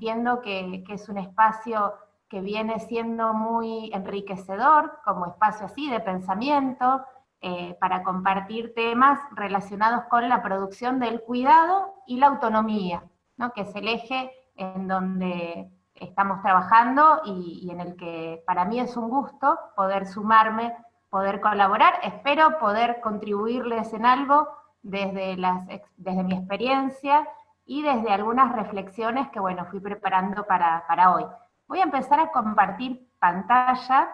entiendo que es un espacio que viene siendo muy enriquecedor, como espacio así de pensamiento, para compartir temas relacionados con la producción del cuidado y la autonomía, ¿no? Que es el eje en donde estamos trabajando y en el que para mí es un gusto poder sumarme, poder colaborar. Espero poder contribuirles en algo desde mi experiencia y desde algunas reflexiones que, bueno, fui preparando para hoy. Voy a empezar a compartir pantalla,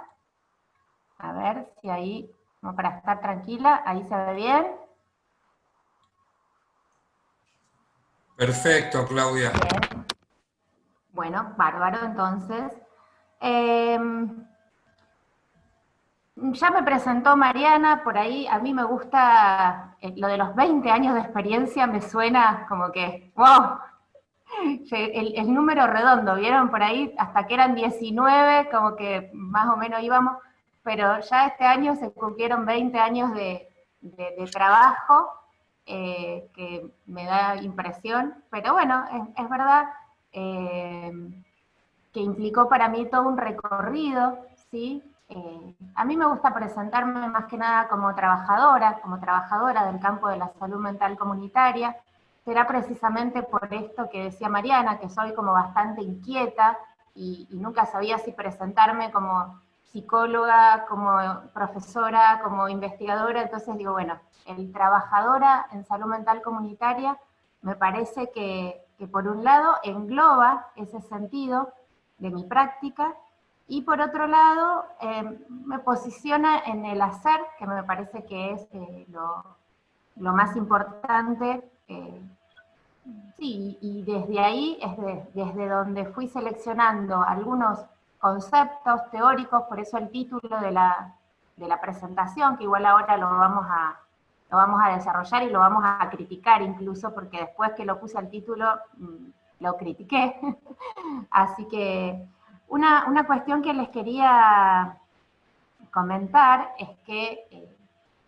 a ver si ahí, como para estar tranquila, ahí se ve bien. Perfecto, Claudia. Bien. Bueno, bárbaro, entonces. Ya me presentó Mariana, por ahí a mí me gusta, lo de los 20 años de experiencia me suena como que, wow, el número redondo, ¿vieron? Por ahí hasta que eran 19, como que más o menos íbamos, pero ya este año se cumplieron 20 años de trabajo, que me da impresión, pero bueno, es verdad eh, que implicó para mí todo un recorrido, ¿sí? A mí me gusta presentarme más que nada como trabajadora del campo de la salud mental comunitaria. Será precisamente por esto que decía Mariana, que soy como bastante inquieta y nunca sabía si presentarme como psicóloga, como profesora, como investigadora. Entonces digo, bueno, el trabajadora en salud mental comunitaria me parece que por un lado engloba ese sentido de mi práctica, y por otro lado me posiciona en el hacer, que me parece que es lo más importante, sí, y desde ahí es desde donde fui seleccionando algunos conceptos teóricos, por eso el título de la presentación, que igual ahora lo vamos a desarrollar y lo vamos a criticar incluso, porque después que lo puse al título lo critiqué. Así que una cuestión que les quería comentar es que,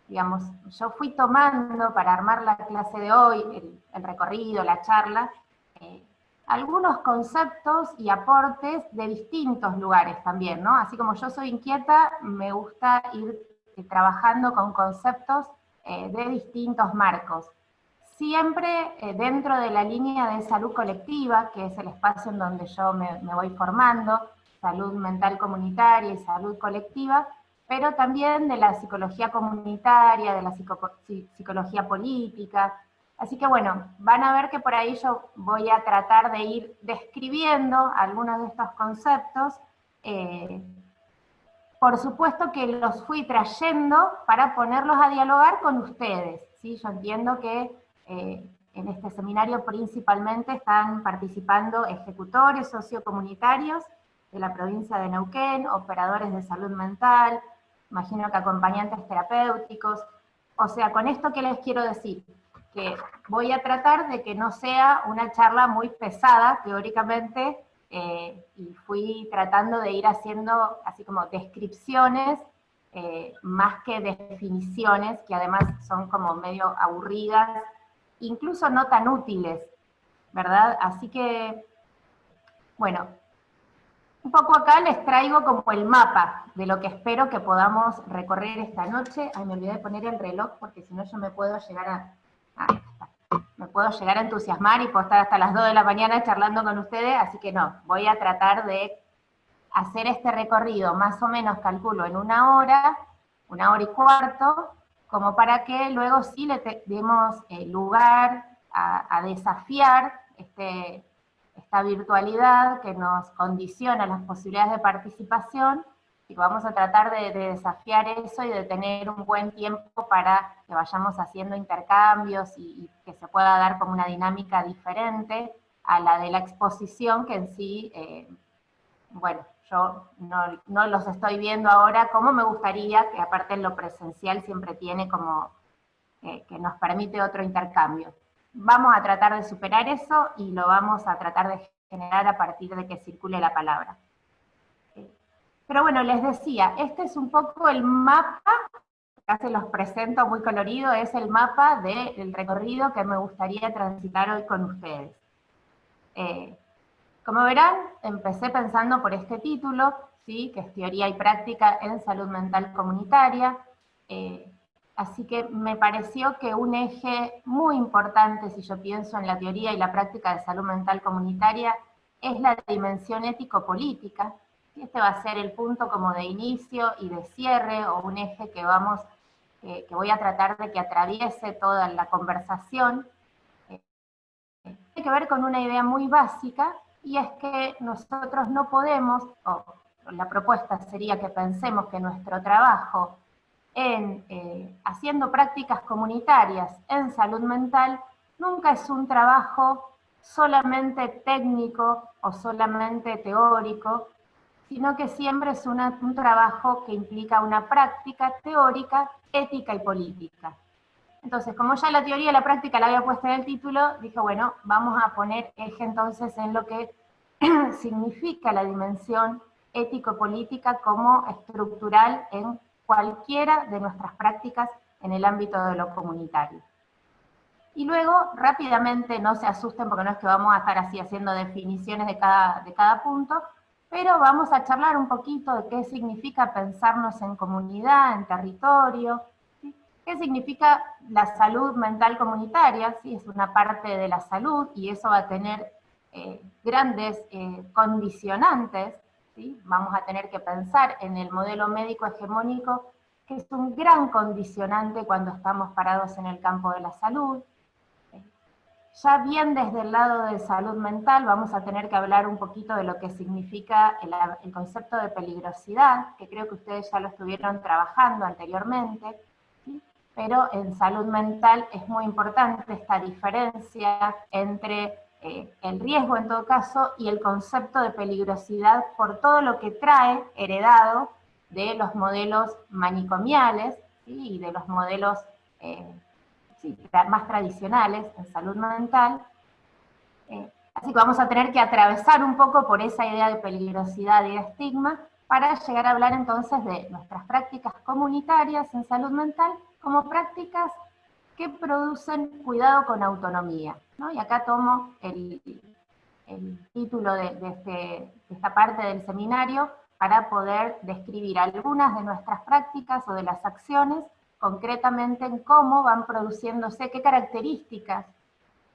digamos, yo fui tomando para armar la clase de hoy, el recorrido, la charla, eh, algunos conceptos y aportes de distintos lugares también, ¿no? Así como yo soy inquieta, me gusta ir trabajando con conceptos de distintos marcos. Siempre dentro de la línea de salud colectiva, que es el espacio en donde yo me voy formando, salud mental comunitaria y salud colectiva, pero también de la psicología comunitaria, de la psicología política. Así que bueno, van a ver que por ahí yo voy a tratar de ir describiendo algunos de estos conceptos. Por supuesto que los fui trayendo para ponerlos a dialogar con ustedes, ¿sí? Yo entiendo que en este seminario principalmente están participando ejecutores sociocomunitarios de la provincia de Neuquén, operadores de salud mental, imagino que acompañantes terapéuticos. O sea, con esto, ¿qué les quiero decir? Que voy a tratar de que no sea una charla muy pesada teóricamente, y fui tratando de ir haciendo así como descripciones, más que definiciones, que además son como medio aburridas, incluso no tan útiles, ¿verdad? Así que, bueno, un poco acá les traigo como el mapa de lo que espero que podamos recorrer esta noche. Ay, me olvidé de poner el reloj porque si no yo me puedo llegar me puedo llegar a entusiasmar y puedo estar hasta las 2 de la mañana charlando con ustedes, así que no, voy a tratar de hacer este recorrido más o menos, calculo, en una hora y cuarto, como para que luego sí le demos lugar a desafiar esta virtualidad que nos condiciona las posibilidades de participación, y vamos a tratar de desafiar eso y de tener un buen tiempo para que vayamos haciendo intercambios y que se pueda dar como una dinámica diferente a la de la exposición, que en sí, bueno, yo no los estoy viendo ahora como me gustaría, que aparte en lo presencial siempre tiene como que nos permite otro intercambio. Vamos a tratar de superar eso y lo vamos a tratar de generar a partir de que circule la palabra. Pero bueno, les decía, este es un poco el mapa, acá se los presento muy colorido, es el mapa del recorrido que me gustaría transitar hoy con ustedes. Como verán, empecé pensando por este título, ¿sí? Que es Teoría y Práctica en Salud Mental Comunitaria. Así que me pareció que un eje muy importante, si yo pienso en la teoría y la práctica de salud mental comunitaria, es la dimensión ético-política. Este va a ser el punto como de inicio y de cierre, o un eje que voy a tratar de que atraviese toda la conversación. Tiene que ver con una idea muy básica, y es que nosotros no podemos, o la propuesta sería que pensemos que nuestro trabajo en haciendo prácticas comunitarias en salud mental nunca es un trabajo solamente técnico o solamente teórico, sino que siempre es un trabajo que implica una práctica teórica, ética y política. Entonces, como ya la teoría y la práctica la había puesto en el título, dije, bueno, vamos a poner eje entonces en lo que significa la dimensión ético-política como estructural en cualquiera de nuestras prácticas en el ámbito de lo comunitario. Y luego, rápidamente, no se asusten porque no es que vamos a estar así haciendo definiciones de cada punto, pero vamos a charlar un poquito de qué significa pensarnos en comunidad, en territorio, ¿sí? ¿Qué significa la salud mental comunitaria? ¿Sí? Es una parte de la salud y eso va a tener grandes condicionantes, ¿sí? Vamos a tener que pensar en el modelo médico hegemónico, que es un gran condicionante cuando estamos parados en el campo de la salud. Ya bien desde el lado de salud mental vamos a tener que hablar un poquito de lo que significa el concepto de peligrosidad, que creo que ustedes ya lo estuvieron trabajando anteriormente, ¿sí? Pero en salud mental es muy importante esta diferencia entre el riesgo en todo caso y el concepto de peligrosidad por todo lo que trae heredado de los modelos manicomiales, ¿sí? Y de los modelos sí, más tradicionales en salud mental. Así que vamos a tener que atravesar un poco por esa idea de peligrosidad y de estigma para llegar a hablar entonces de nuestras prácticas comunitarias en salud mental como prácticas que producen cuidado con autonomía, ¿no? Y acá tomo el título de esta parte del seminario para poder describir algunas de nuestras prácticas o de las acciones, concretamente en cómo van produciéndose, qué características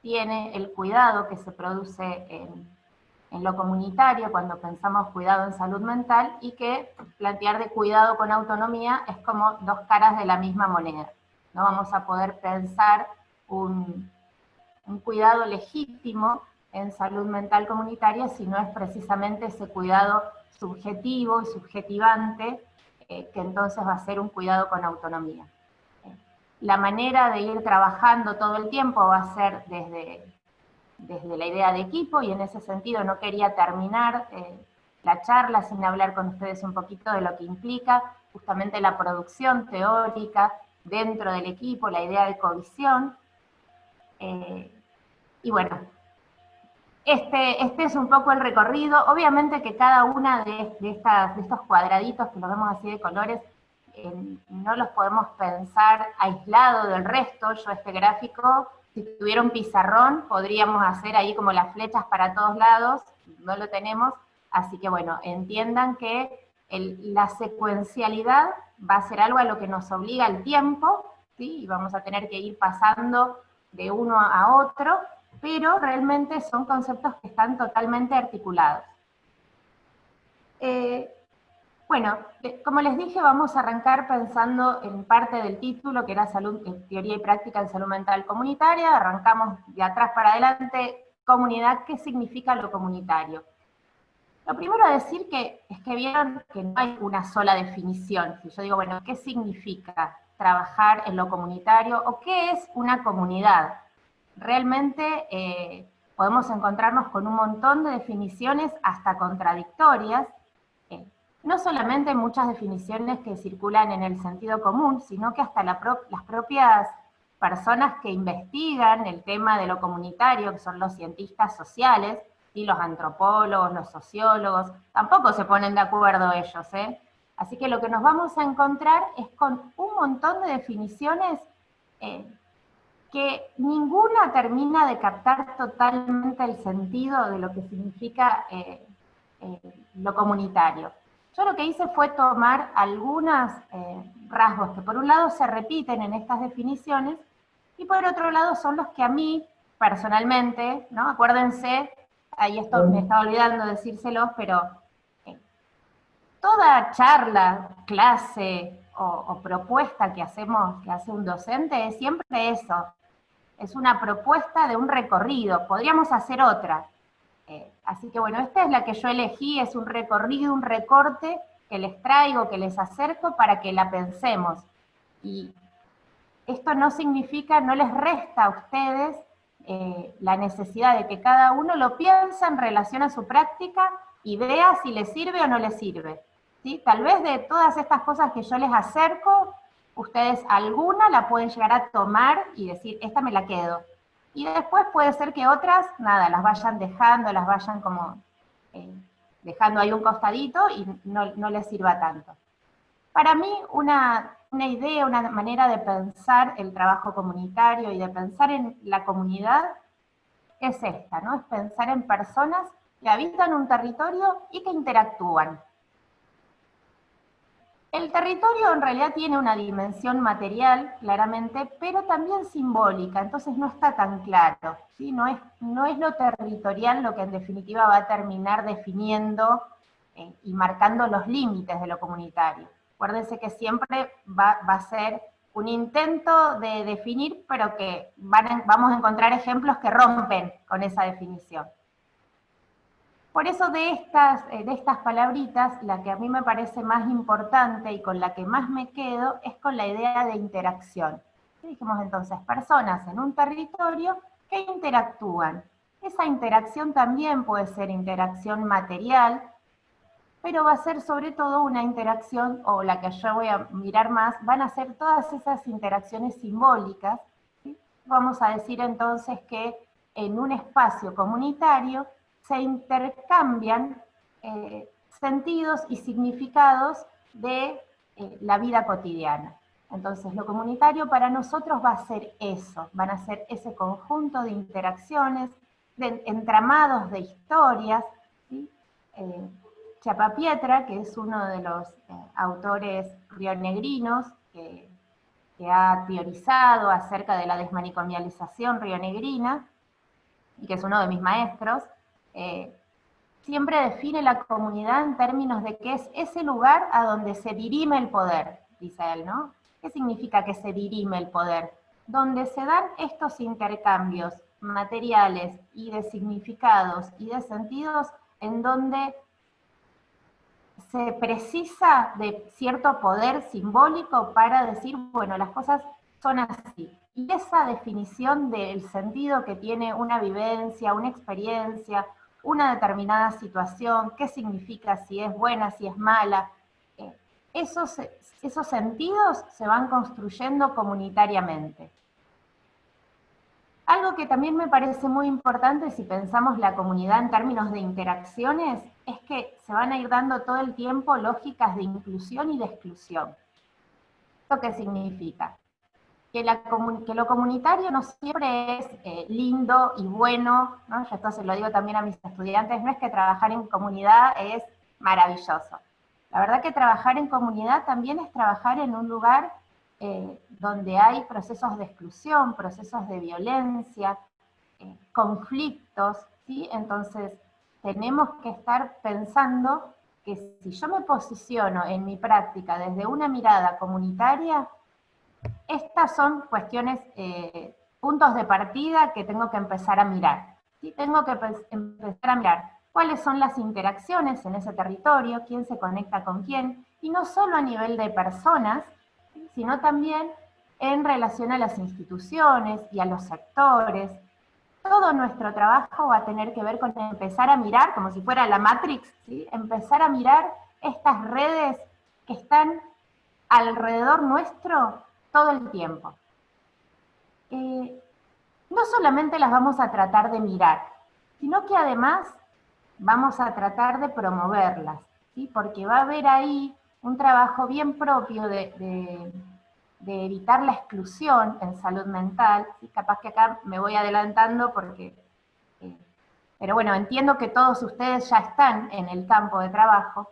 tiene el cuidado que se produce en lo comunitario cuando pensamos cuidado en salud mental, y que plantear de cuidado con autonomía es como dos caras de la misma moneda. No vamos a poder pensar un cuidado legítimo en salud mental comunitaria si no es precisamente ese cuidado subjetivo y subjetivante, que entonces va a ser un cuidado con autonomía. La manera de ir trabajando todo el tiempo va a ser desde la idea de equipo, y en ese sentido no quería terminar la charla sin hablar con ustedes un poquito de lo que implica justamente la producción teórica dentro del equipo, la idea de cohesión. Y bueno, este es un poco el recorrido. Obviamente que cada una de estos cuadraditos que los vemos así de colores, no los podemos pensar aislado del resto. Yo este gráfico, si tuviera un pizarrón, podríamos hacer ahí como las flechas para todos lados, no lo tenemos, así que bueno, entiendan que la secuencialidad va a ser algo a lo que nos obliga el tiempo, ¿sí? Y vamos a tener que ir pasando de uno a otro, pero realmente son conceptos que están totalmente articulados. Bueno, como les dije, vamos a arrancar pensando en parte del título, que era Teoría y Práctica en Salud Mental Comunitaria. Arrancamos de atrás para adelante. Comunidad, ¿qué significa lo comunitario? Lo primero a decir es que vieron que no hay una sola definición. Si yo digo, bueno, ¿qué significa trabajar en lo comunitario? ¿O qué es una comunidad? Realmente podemos encontrarnos con un montón de definiciones, hasta contradictorias. No solamente muchas definiciones que circulan en el sentido común, sino que hasta las propias personas que investigan el tema de lo comunitario, que son los cientistas sociales, y los antropólogos, los sociólogos, tampoco se ponen de acuerdo ellos, ¿eh? Así que lo que nos vamos a encontrar es con un montón de definiciones que ninguna termina de captar totalmente el sentido de lo que significa lo comunitario. Yo lo que hice fue tomar algunos rasgos que por un lado se repiten en estas definiciones y por otro lado son los que a mí personalmente, ¿no? Acuérdense, ahí esto me estaba olvidando decírselos, pero toda charla, clase o propuesta que hacemos, que hace un docente, es siempre eso. Es una propuesta de un recorrido, podríamos hacer otra. Así que bueno, esta es la que yo elegí, es un recorrido, un recorte que les traigo, que les acerco para que la pensemos. Y esto no significa, no les resta a ustedes la necesidad de que cada uno lo piense en relación a su práctica y vea si le sirve o no le sirve. ¿Sí? Tal vez de todas estas cosas que yo les acerco, ustedes alguna la pueden llegar a tomar y decir, esta me la quedo. Y después puede ser que otras, nada, las vayan dejando, las vayan como dejando ahí un costadito y no les sirva tanto. Para mí, una idea, una manera de pensar el trabajo comunitario y de pensar en la comunidad es esta, ¿no? Es pensar en personas que habitan un territorio y que interactúan. El territorio en realidad tiene una dimensión material, claramente, pero también simbólica, entonces no está tan claro, ¿sí? No es lo territorial lo que en definitiva va a terminar definiendo y marcando los límites de lo comunitario. Acuérdense que siempre va a ser un intento de definir, pero que vamos a encontrar ejemplos que rompen con esa definición. Por eso de estas palabritas, la que a mí me parece más importante y con la que más me quedo es con la idea de interacción. ¿Qué dijimos entonces? Personas en un territorio que interactúan. Esa interacción también puede ser interacción material, pero va a ser sobre todo una interacción, o la que yo voy a mirar más, van a ser todas esas interacciones simbólicas. ¿Sí? Vamos a decir entonces que en un espacio comunitario se intercambian sentidos y significados de la vida cotidiana. Entonces, lo comunitario para nosotros va a ser eso, van a ser ese conjunto de interacciones, de entramados de historias, ¿sí? Chiappa-Pietra, que es uno de los autores rionegrinos que ha teorizado acerca de la desmanicomialización rionegrina, y que es uno de mis maestros, siempre define la comunidad en términos de que es ese lugar a donde se dirime el poder, dice él, ¿no? ¿Qué significa que se dirime el poder? Donde se dan estos intercambios materiales y de significados y de sentidos en donde se precisa de cierto poder simbólico para decir, bueno, las cosas son así. Y esa definición del sentido que tiene una vivencia, una experiencia, una determinada situación, qué significa, si es buena, si es mala, esos sentidos se van construyendo comunitariamente. Algo que también me parece muy importante si pensamos la comunidad en términos de interacciones es que se van a ir dando todo el tiempo lógicas de inclusión y de exclusión. ¿Esto qué significa? Que lo comunitario no siempre es lindo y bueno, ¿no? Yo esto se lo digo también a mis estudiantes, no es que trabajar en comunidad es maravilloso. La verdad que trabajar en comunidad también es trabajar en un lugar donde hay procesos de exclusión, procesos de violencia, conflictos, ¿sí? Entonces tenemos que estar pensando que si yo me posiciono en mi práctica desde una mirada comunitaria, estas son cuestiones, puntos de partida que tengo que empezar a mirar. ¿Sí? Tengo que empezar a mirar cuáles son las interacciones en ese territorio, quién se conecta con quién, y no solo a nivel de personas, ¿sí? Sino también en relación a las instituciones y a los sectores. Todo nuestro trabajo va a tener que ver con empezar a mirar, como si fuera la Matrix, ¿sí? Empezar a mirar estas redes que están alrededor nuestro todo el tiempo. No solamente las vamos a tratar de mirar, sino que además vamos a tratar de promoverlas, ¿sí? Porque va a haber ahí un trabajo bien propio de de evitar la exclusión en salud mental, ¿sí? Capaz que acá me voy adelantando porque, pero bueno, entiendo que todos ustedes ya están en el campo de trabajo,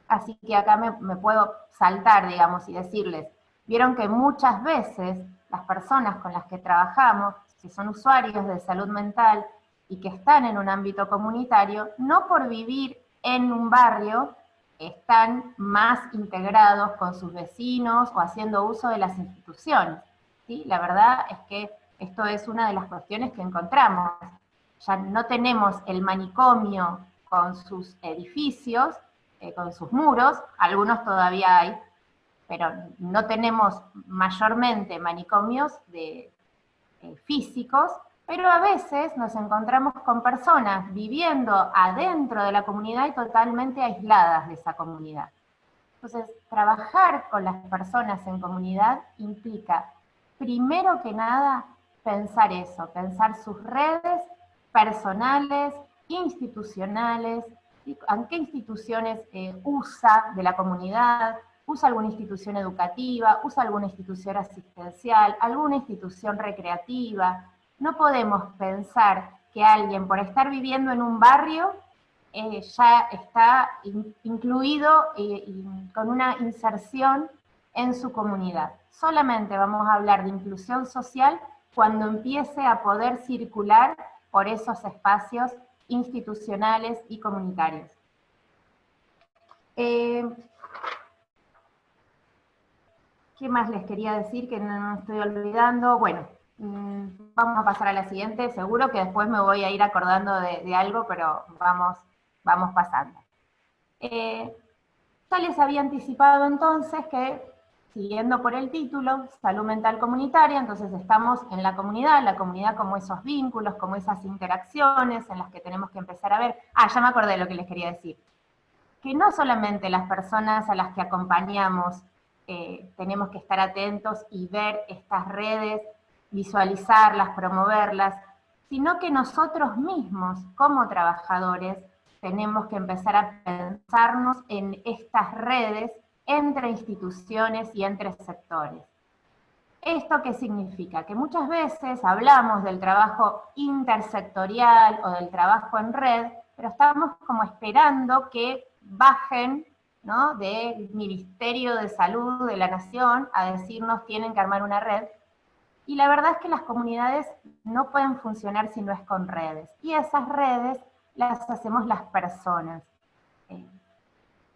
así que acá me puedo saltar, digamos, y decirles, vieron que muchas veces las personas con las que trabajamos, que son usuarios de salud mental y que están en un ámbito comunitario, no por vivir en un barrio, están más integrados con sus vecinos o haciendo uso de las instituciones, ¿sí? La verdad es que esto es una de las cuestiones que encontramos. Ya no tenemos el manicomio con sus edificios, con sus muros, algunos todavía hay, pero no tenemos mayormente manicomios físicos, pero a veces nos encontramos con personas viviendo adentro de la comunidad y totalmente aisladas de esa comunidad. Entonces, trabajar con las personas en comunidad implica, primero que nada, pensar eso, pensar sus redes personales, institucionales, en qué instituciones usa de la comunidad, usa alguna institución educativa, usa alguna institución asistencial, alguna institución recreativa. No podemos pensar que alguien, por estar viviendo en un barrio, ya está incluido con una inserción en su comunidad. Solamente vamos a hablar de inclusión social cuando empiece a poder circular por esos espacios institucionales y comunitarios. ¿Qué más les quería decir que no estoy olvidando? Bueno, vamos a pasar a la siguiente. Seguro que después me voy a ir acordando de algo, pero vamos pasando. Ya les había anticipado entonces que, siguiendo por el título, salud mental comunitaria, entonces estamos en la comunidad como esos vínculos, como esas interacciones en las que tenemos que empezar a ver. Ya me acordé de lo que les quería decir. Que no solamente las personas a las que acompañamos tenemos que estar atentos y ver estas redes, visualizarlas, promoverlas, sino que nosotros mismos, como trabajadores, tenemos que empezar a pensarnos en estas redes entre instituciones y entre sectores. ¿Esto qué significa? Que muchas veces hablamos del trabajo intersectorial o del trabajo en red, pero estamos como esperando que bajen, ¿no?, del Ministerio de Salud de la Nación a decirnos tienen que armar una red. Y la verdad es que las comunidades no pueden funcionar si no es con redes. Y esas redes las hacemos las personas.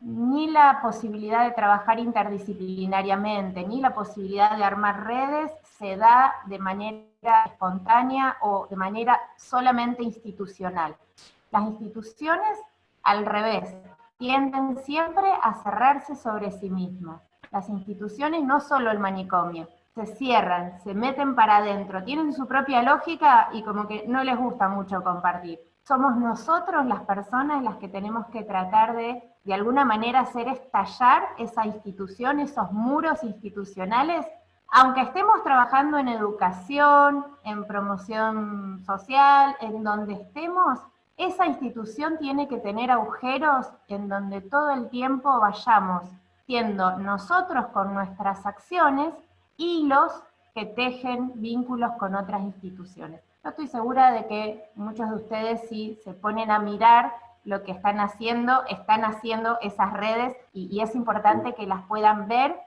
Ni la posibilidad de trabajar interdisciplinariamente, ni la posibilidad de armar redes se da de manera espontánea o de manera solamente institucional. Las instituciones, al revés, tienden siempre a cerrarse sobre sí mismas. Las instituciones, no solo el manicomio, se cierran, se meten para adentro, tienen su propia lógica y como que no les gusta mucho compartir. Somos nosotros las personas las que tenemos que tratar de alguna manera hacer estallar esa institución, esos muros institucionales, aunque estemos trabajando en educación, en promoción social, en donde estemos, esa institución tiene que tener agujeros en donde todo el tiempo vayamos siendo nosotros con nuestras acciones hilos que tejen vínculos con otras instituciones. Yo estoy segura de que muchos de ustedes, si se ponen a mirar lo que están haciendo esas redes y es importante que las puedan ver,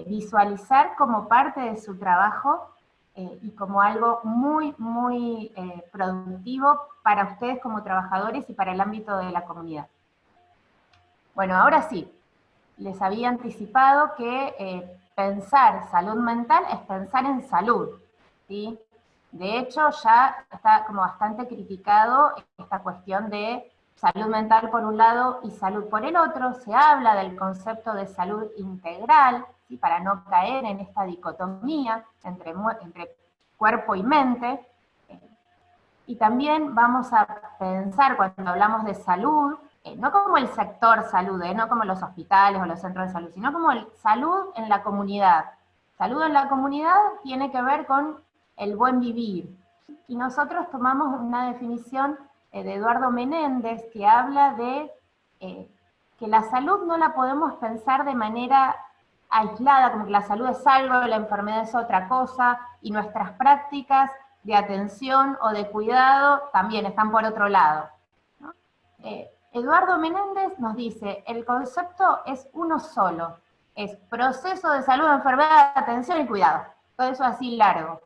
visualizar como parte de su trabajo y como algo muy, muy productivo para ustedes como trabajadores y para el ámbito de la comunidad. Bueno, ahora sí, les había anticipado que pensar salud mental es pensar en salud, ¿sí? De hecho, ya está como bastante criticado esta cuestión de salud mental por un lado y salud por el otro. Se habla del concepto de salud integral, ¿sí?, para no caer en esta dicotomía entre cuerpo y mente. Y también vamos a pensar, cuando hablamos de salud, no como el sector salud, no como los hospitales o los centros de salud, sino como salud en la comunidad. Salud en la comunidad tiene que ver con el buen vivir. Y nosotros tomamos una definición de Eduardo Menéndez que habla de que la salud no la podemos pensar de manera aislada, como que la salud es algo, la enfermedad es otra cosa, y nuestras prácticas de atención o de cuidado también están por otro lado, ¿no? Eduardo Menéndez nos dice, el concepto es uno solo, es proceso de salud, enfermedad, atención y cuidado. Todo eso así largo.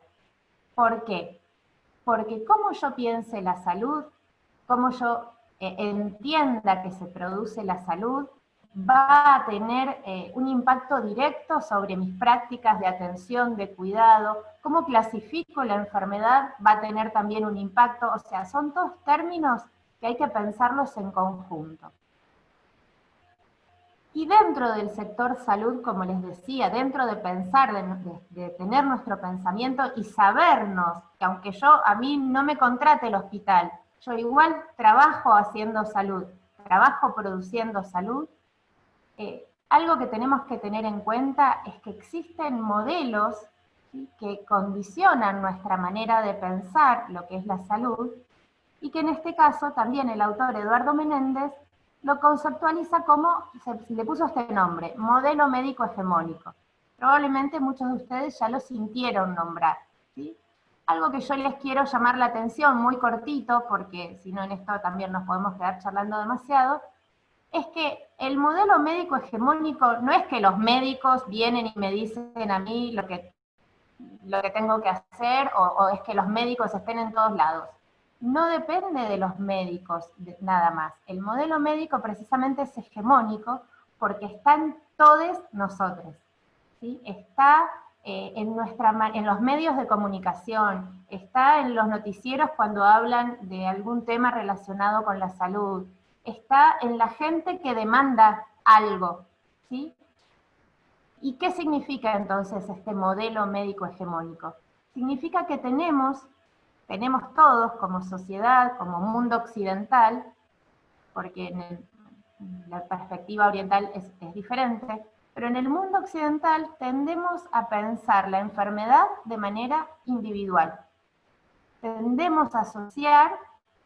¿Por qué? Porque como yo piense la salud, como yo entienda que se produce la salud, va a tener un impacto directo sobre mis prácticas de atención, de cuidado, cómo clasifico la enfermedad va a tener también un impacto, o sea, son todos términos que hay que pensarlos en conjunto. Y dentro del sector salud, como les decía, dentro de pensar, de tener nuestro pensamiento y sabernos que aunque a mí no me contrate el hospital, yo igual trabajo haciendo salud, trabajo produciendo salud, algo que tenemos que tener en cuenta es que existen modelos, ¿sí?, que condicionan nuestra manera de pensar lo que es la salud, y que en este caso también el autor Eduardo Menéndez lo conceptualiza como, se le puso este nombre, modelo médico hegemónico. Probablemente muchos de ustedes ya lo sintieron nombrar, ¿sí? Algo que yo les quiero llamar la atención, muy cortito, porque si no en esto también nos podemos quedar charlando demasiado, es que el modelo médico hegemónico no es que los médicos vienen y me dicen a mí lo que tengo que hacer, o es que los médicos estén en todos lados. No depende de los médicos nada más. El modelo médico precisamente es hegemónico porque está en todos nosotros, ¿sí? Está en los medios de comunicación, está en los noticieros cuando hablan de algún tema relacionado con la salud, está en la gente que demanda algo, ¿sí? ¿Y qué significa entonces este modelo médico hegemónico? Significa que tenemos todos como sociedad, como mundo occidental, porque la perspectiva oriental es diferente, pero en el mundo occidental tendemos a pensar la enfermedad de manera individual. Tendemos a asociar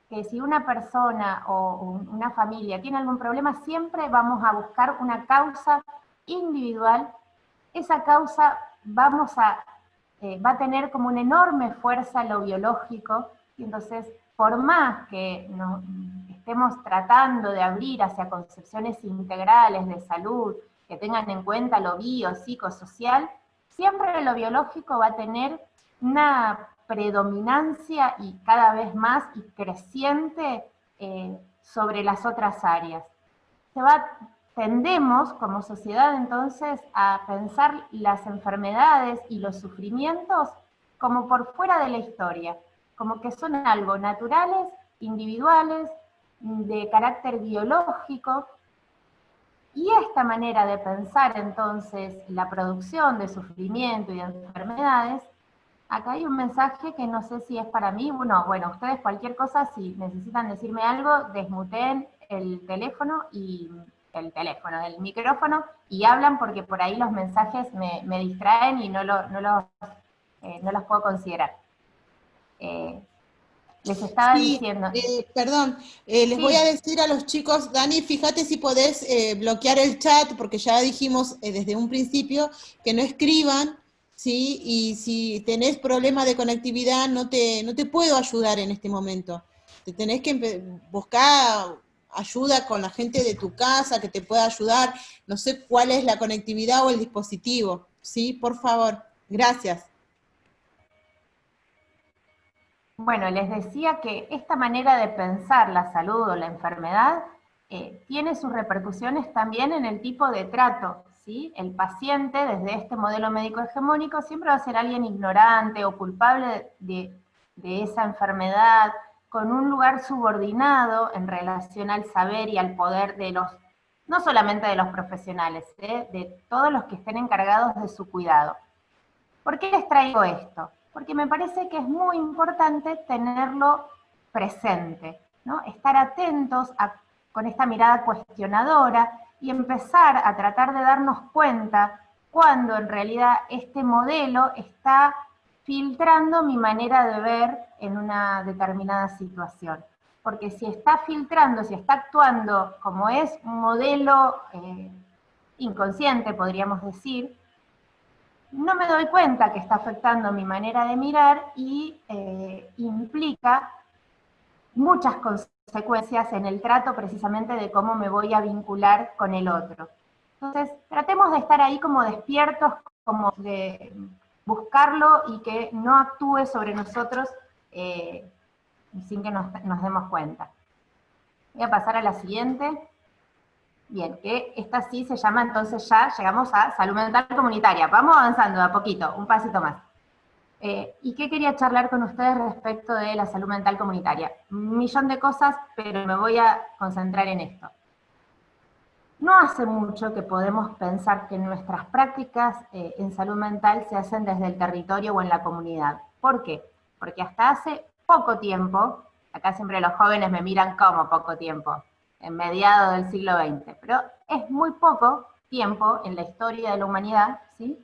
que si una persona o una familia tiene algún problema, siempre vamos a buscar una causa individual. Esa causa va a tener como una enorme fuerza lo biológico, y entonces por más que nos estemos tratando de abrir hacia concepciones integrales de salud, que tengan en cuenta lo biopsicosocial, siempre lo biológico va a tener una predominancia y cada vez más y creciente sobre las otras áreas. Tendemos como sociedad entonces a pensar las enfermedades y los sufrimientos como por fuera de la historia, como que son algo naturales, individuales, de carácter biológico, y esta manera de pensar entonces la producción de sufrimiento y de enfermedades, acá hay un mensaje que no sé si es para mí, bueno, ustedes cualquier cosa, si necesitan decirme algo, desmuteen el micrófono y hablan, porque por ahí los mensajes me distraen y no los puedo considerar. Les estaba diciendo... Perdón, les voy a decir a los chicos, Dani, fíjate si podés bloquear el chat, porque ya dijimos desde un principio que no escriban, ¿sí? Y si tenés problema de conectividad, no te puedo ayudar en este momento. Te tenés que buscar ayuda con la gente de tu casa que te pueda ayudar. No sé cuál es la conectividad o el dispositivo, ¿sí? Por favor, gracias. Bueno, les decía que esta manera de pensar la salud o la enfermedad tiene sus repercusiones también en el tipo de trato, ¿sí? El paciente, desde este modelo médico hegemónico, siempre va a ser alguien ignorante o culpable de esa enfermedad, con un lugar subordinado en relación al saber y al poder de no solamente de los profesionales, de todos los que estén encargados de su cuidado. ¿Por qué les traigo esto? Porque me parece que es muy importante tenerlo presente, ¿no? Estar atentos con esta mirada cuestionadora y empezar a tratar de darnos cuenta cuando en realidad este modelo está filtrando mi manera de ver en una determinada situación. Porque si está filtrando, si está actuando como es un modelo inconsciente, podríamos decir, no me doy cuenta que está afectando mi manera de mirar y implica muchas consecuencias en el trato precisamente de cómo me voy a vincular con el otro. Entonces, tratemos de estar ahí como despiertos, como de buscarlo y que no actúe sobre nosotros sin que nos demos cuenta. Voy a pasar a la siguiente. Bien, que esta sí se llama, entonces ya llegamos a salud mental comunitaria. Vamos avanzando de a poquito, un pasito más. ¿Y qué quería charlar con ustedes respecto de la salud mental comunitaria? Un millón de cosas, pero me voy a concentrar en esto. No hace mucho que podemos pensar que nuestras prácticas en salud mental se hacen desde el territorio o en la comunidad. ¿Por qué? Porque hasta hace poco tiempo, acá siempre los jóvenes me miran como poco tiempo, en mediados del siglo XX, pero es muy poco tiempo en la historia de la humanidad, ¿sí?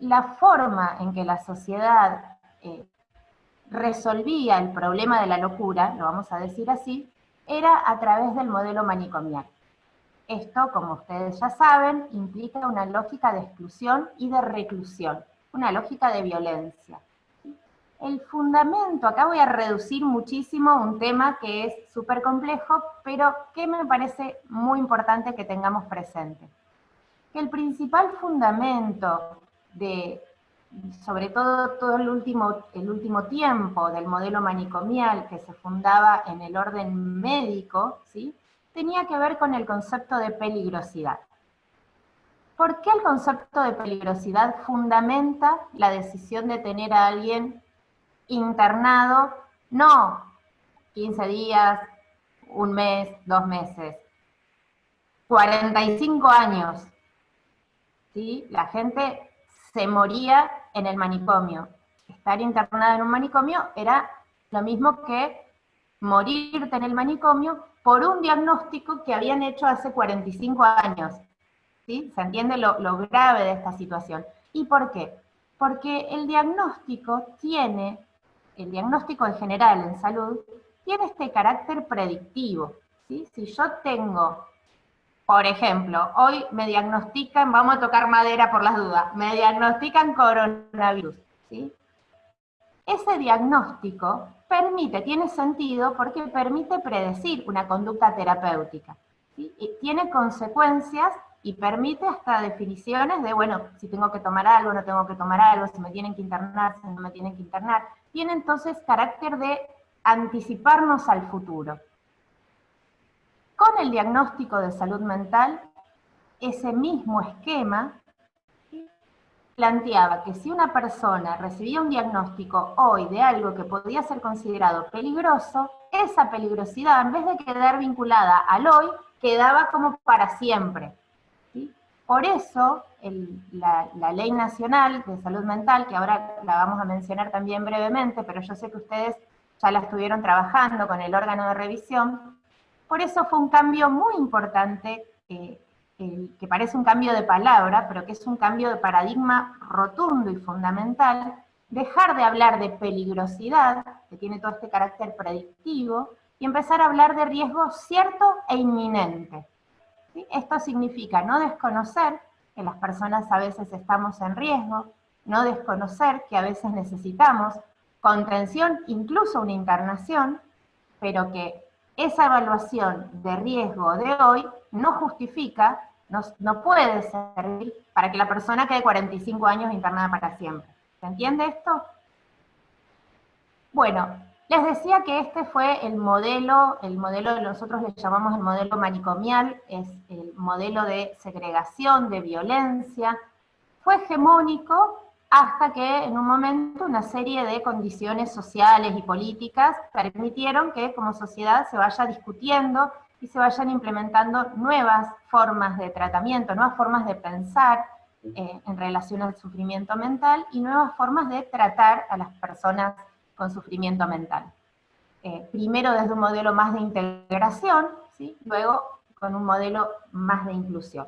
La forma en que la sociedad resolvía el problema de la locura, lo vamos a decir así, era a través del modelo manicomial. Esto, como ustedes ya saben, implica una lógica de exclusión y de reclusión, una lógica de violencia. El fundamento, acá voy a reducir muchísimo un tema que es súper complejo, pero que me parece muy importante que tengamos presente. Que el principal fundamento de, sobre todo el último tiempo del modelo manicomial que se fundaba en el orden médico, ¿sí?, tenía que ver con el concepto de peligrosidad. ¿Por qué el concepto de peligrosidad fundamenta la decisión de tener a alguien internado, no 15 días, un mes, 2 meses, 45 años? ¿Sí? La gente se moría en el manicomio. Estar internada en un manicomio era lo mismo que morirte en el manicomio por un diagnóstico que habían hecho hace 45 años. ¿Sí? ¿Se entiende lo grave de esta situación? ¿Y por qué? Porque el diagnóstico en general en salud, tiene este carácter predictivo. ¿Sí? Si yo tengo, por ejemplo, hoy me diagnostican, vamos a tocar madera por las dudas, me diagnostican coronavirus, ¿sí? Ese diagnóstico tiene sentido porque permite predecir una conducta terapéutica, ¿sí? Y tiene consecuencias y permite hasta definiciones de, bueno, si tengo que tomar algo, no tengo que tomar algo, si me tienen que internar, si no me tienen que internar. Tiene entonces carácter de anticiparnos al futuro. Con el diagnóstico de salud mental, ese mismo esquema planteaba que si una persona recibía un diagnóstico hoy de algo que podía ser considerado peligroso, esa peligrosidad, en vez de quedar vinculada al hoy, quedaba como para siempre. ¿Sí? Por eso, la Ley Nacional de Salud Mental, que ahora la vamos a mencionar también brevemente, pero yo sé que ustedes ya la estuvieron trabajando con el órgano de revisión, por eso fue un cambio muy importante, que parece un cambio de palabra, pero que es un cambio de paradigma rotundo y fundamental, dejar de hablar de peligrosidad, que tiene todo este carácter predictivo, y empezar a hablar de riesgo cierto e inminente. ¿Sí? Esto significa no desconocer que las personas a veces estamos en riesgo, no desconocer que a veces necesitamos contención, incluso una internación, pero que esa evaluación de riesgo de hoy no justifica, no puede servir para que la persona quede 45 años internada para siempre. ¿Se entiende esto? Bueno, les decía que este fue el modelo nosotros le llamamos el modelo manicomial, es el modelo de segregación, de violencia. Fue hegemónico hasta que en un momento una serie de condiciones sociales y políticas permitieron que como sociedad se vaya discutiendo y se vayan implementando nuevas formas de tratamiento, nuevas formas de pensar en relación al sufrimiento mental y nuevas formas de tratar a las personas con sufrimiento mental. Primero desde un modelo más de integración, ¿sí? Luego con un modelo más de inclusión.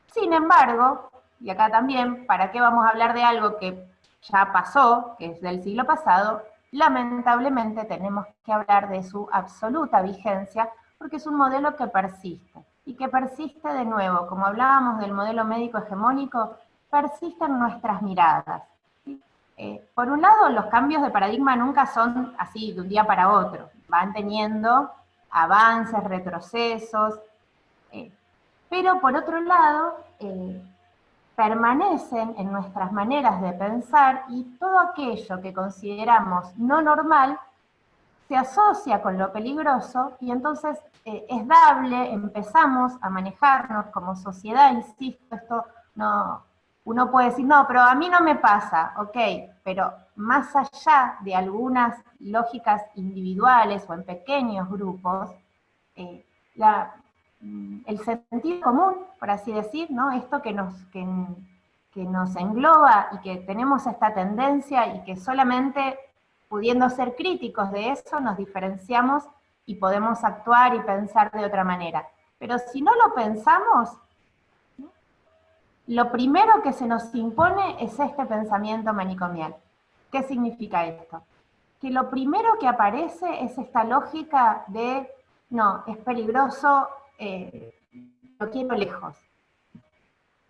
Sin embargo, y acá también, ¿para qué vamos a hablar de algo que ya pasó, que es del siglo pasado? Lamentablemente tenemos que hablar de su absoluta vigencia, porque es un modelo que persiste. y que persiste de nuevo, como hablábamos del modelo médico hegemónico, persisten nuestras miradas. ¿Sí? Por un lado, los cambios de paradigma nunca son así de un día para otro, van teniendo avances, retrocesos, pero por otro lado, permanecen en nuestras maneras de pensar y todo aquello que consideramos no normal se asocia con lo peligroso y entonces es dable, empezamos a manejarnos como sociedad, insisto, esto no, uno puede decir, no, pero a mí no me pasa, ok, pero más allá de algunas lógicas individuales o en pequeños grupos, eh, el sentido común, por así decir, ¿no? Esto que nos engloba y que tenemos esta tendencia y que solamente pudiendo ser críticos de eso nos diferenciamos y podemos actuar y pensar de otra manera. Pero si no lo pensamos, lo primero que se nos impone es este pensamiento manicomial. ¿Qué significa esto? Que lo primero que aparece es esta lógica de, no, es peligroso, lo quiero lejos.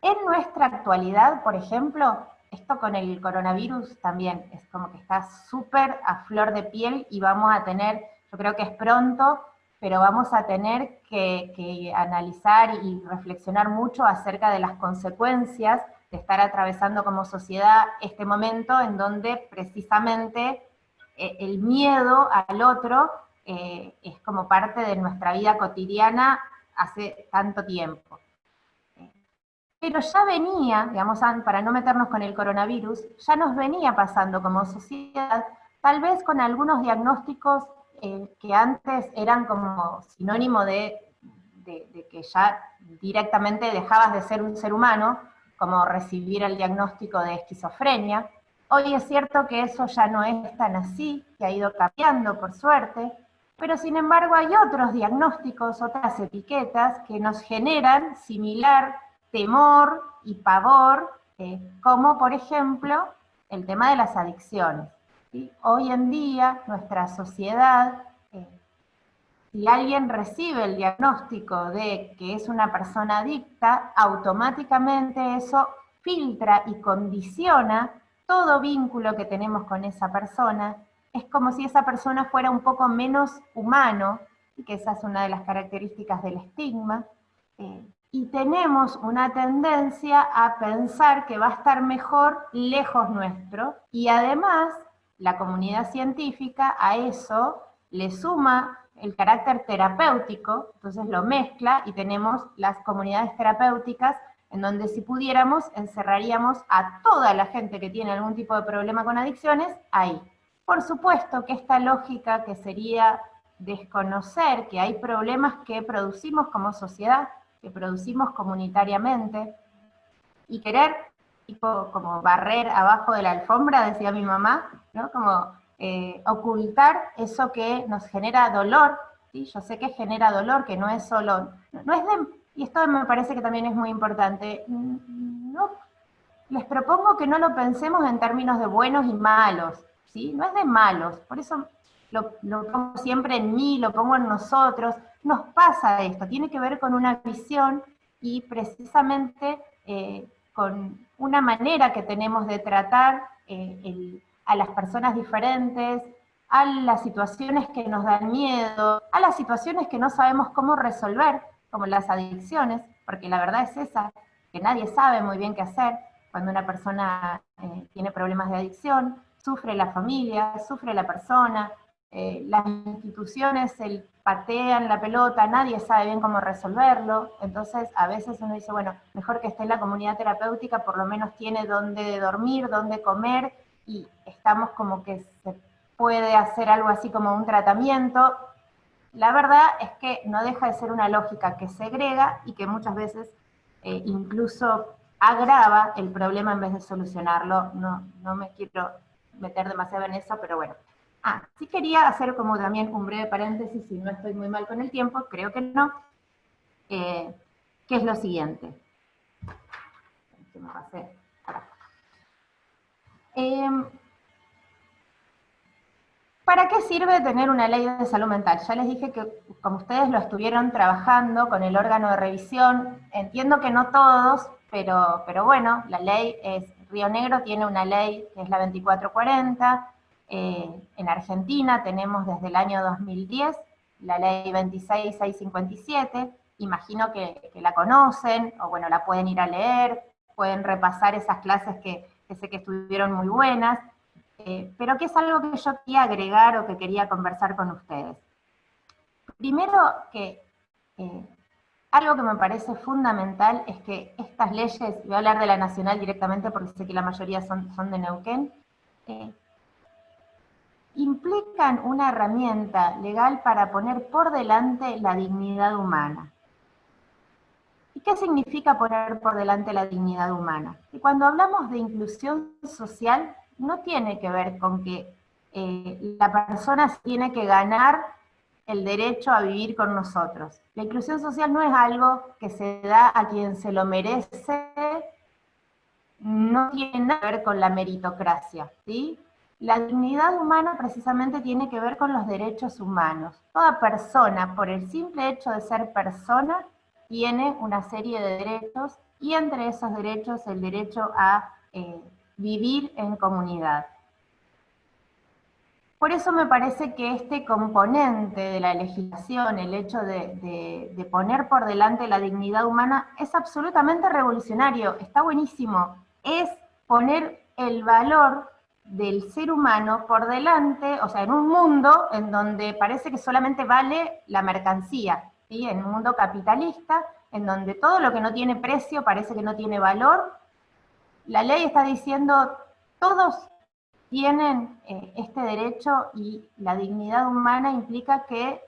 En nuestra actualidad, por ejemplo, esto con el coronavirus también es como que está súper a flor de piel y vamos a tener, yo creo que es pronto, pero vamos a tener que analizar y reflexionar mucho acerca de las consecuencias de estar atravesando como sociedad este momento en donde precisamente el miedo al otro es como parte de nuestra vida cotidiana hace tanto tiempo. Pero ya venía, digamos, para no meternos con el coronavirus, ya nos venía pasando como sociedad, tal vez con algunos diagnósticos que antes eran como sinónimo de que ya directamente dejabas de ser un ser humano, como recibir el diagnóstico de esquizofrenia. Hoy es cierto que eso ya no es tan así, que ha ido cambiando por suerte, pero sin embargo hay otros diagnósticos, otras etiquetas que nos generan similar temor y pavor, como por ejemplo el tema de las adicciones. ¿Sí? Hoy en día nuestra sociedad, si alguien recibe el diagnóstico de que es una persona adicta, automáticamente eso filtra y condiciona todo vínculo que tenemos con esa persona. Es como si esa persona fuera un poco menos humano, y que esa es una de las características del estigma, y tenemos una tendencia a pensar que va a estar mejor lejos nuestro, y además la comunidad científica a eso le suma el carácter terapéutico, entonces lo mezcla y tenemos las comunidades terapéuticas en donde si pudiéramos encerraríamos a toda la gente que tiene algún tipo de problema con adicciones ahí. Por supuesto que esta lógica que sería desconocer que hay problemas que producimos como sociedad, que producimos comunitariamente, y querer tipo, como barrer abajo de la alfombra, decía mi mamá, ¿no? Como ocultar eso que nos genera dolor, ¿sí? Yo sé que genera dolor, que no es solo, no es de, y esto me parece que también es muy importante, no, les propongo que no lo pensemos en términos de buenos y malos, ¿sí? No es de malos, por eso lo pongo siempre en mí, lo pongo en nosotros, nos pasa esto, tiene que ver con una visión y precisamente con una manera que tenemos de tratar a las personas diferentes, a las situaciones que nos dan miedo, a las situaciones que no sabemos cómo resolver, como las adicciones, porque la verdad es esa, que nadie sabe muy bien qué hacer cuando una persona tiene problemas de adicción, sufre la familia, sufre la persona, las instituciones patean la pelota, nadie sabe bien cómo resolverlo, entonces a veces uno dice, bueno, mejor que esté en la comunidad terapéutica, por lo menos tiene dónde dormir, dónde comer, y estamos como que se puede hacer algo así como un tratamiento. La verdad es que no deja de ser una lógica que segrega y que muchas veces incluso agrava el problema en vez de solucionarlo. No me quiero meter demasiado en eso, pero bueno. Sí quería hacer como también un breve paréntesis, si no estoy muy mal con el tiempo, creo que no, que es lo siguiente. ¿Qué me pasé? ¿Para qué sirve tener una ley de salud mental? Ya les dije que como ustedes lo estuvieron trabajando con el órgano de revisión, entiendo que no todos, pero bueno, la ley es, Río Negro tiene una ley que es la 2440, en Argentina tenemos desde el año 2010 la ley 26657, imagino que la conocen, o bueno, la pueden ir a leer, pueden repasar esas clases que sé que estuvieron muy buenas. Pero que es algo que yo quería agregar o que quería conversar con ustedes. Primero, que algo que me parece fundamental es que estas leyes, voy a hablar de la nacional directamente porque sé que la mayoría son de Neuquén, implican una herramienta legal para poner por delante la dignidad humana. ¿Y qué significa poner por delante la dignidad humana? Que cuando hablamos de inclusión social, no tiene que ver con que la persona tiene que ganar el derecho a vivir con nosotros. La inclusión social no es algo que se da a quien se lo merece, no tiene nada que ver con la meritocracia, ¿sí? La dignidad humana precisamente tiene que ver con los derechos humanos. Toda persona, por el simple hecho de ser persona, tiene una serie de derechos, y entre esos derechos el derecho a vivir en comunidad. Por eso me parece que este componente de la legislación, el hecho de poner por delante la dignidad humana, es absolutamente revolucionario, está buenísimo. Es poner el valor del ser humano por delante, o sea, en un mundo en donde parece que solamente vale la mercancía, ¿sí? En un mundo capitalista, en donde todo lo que no tiene precio parece que no tiene valor. La ley está diciendo, todos tienen este derecho, y la dignidad humana implica que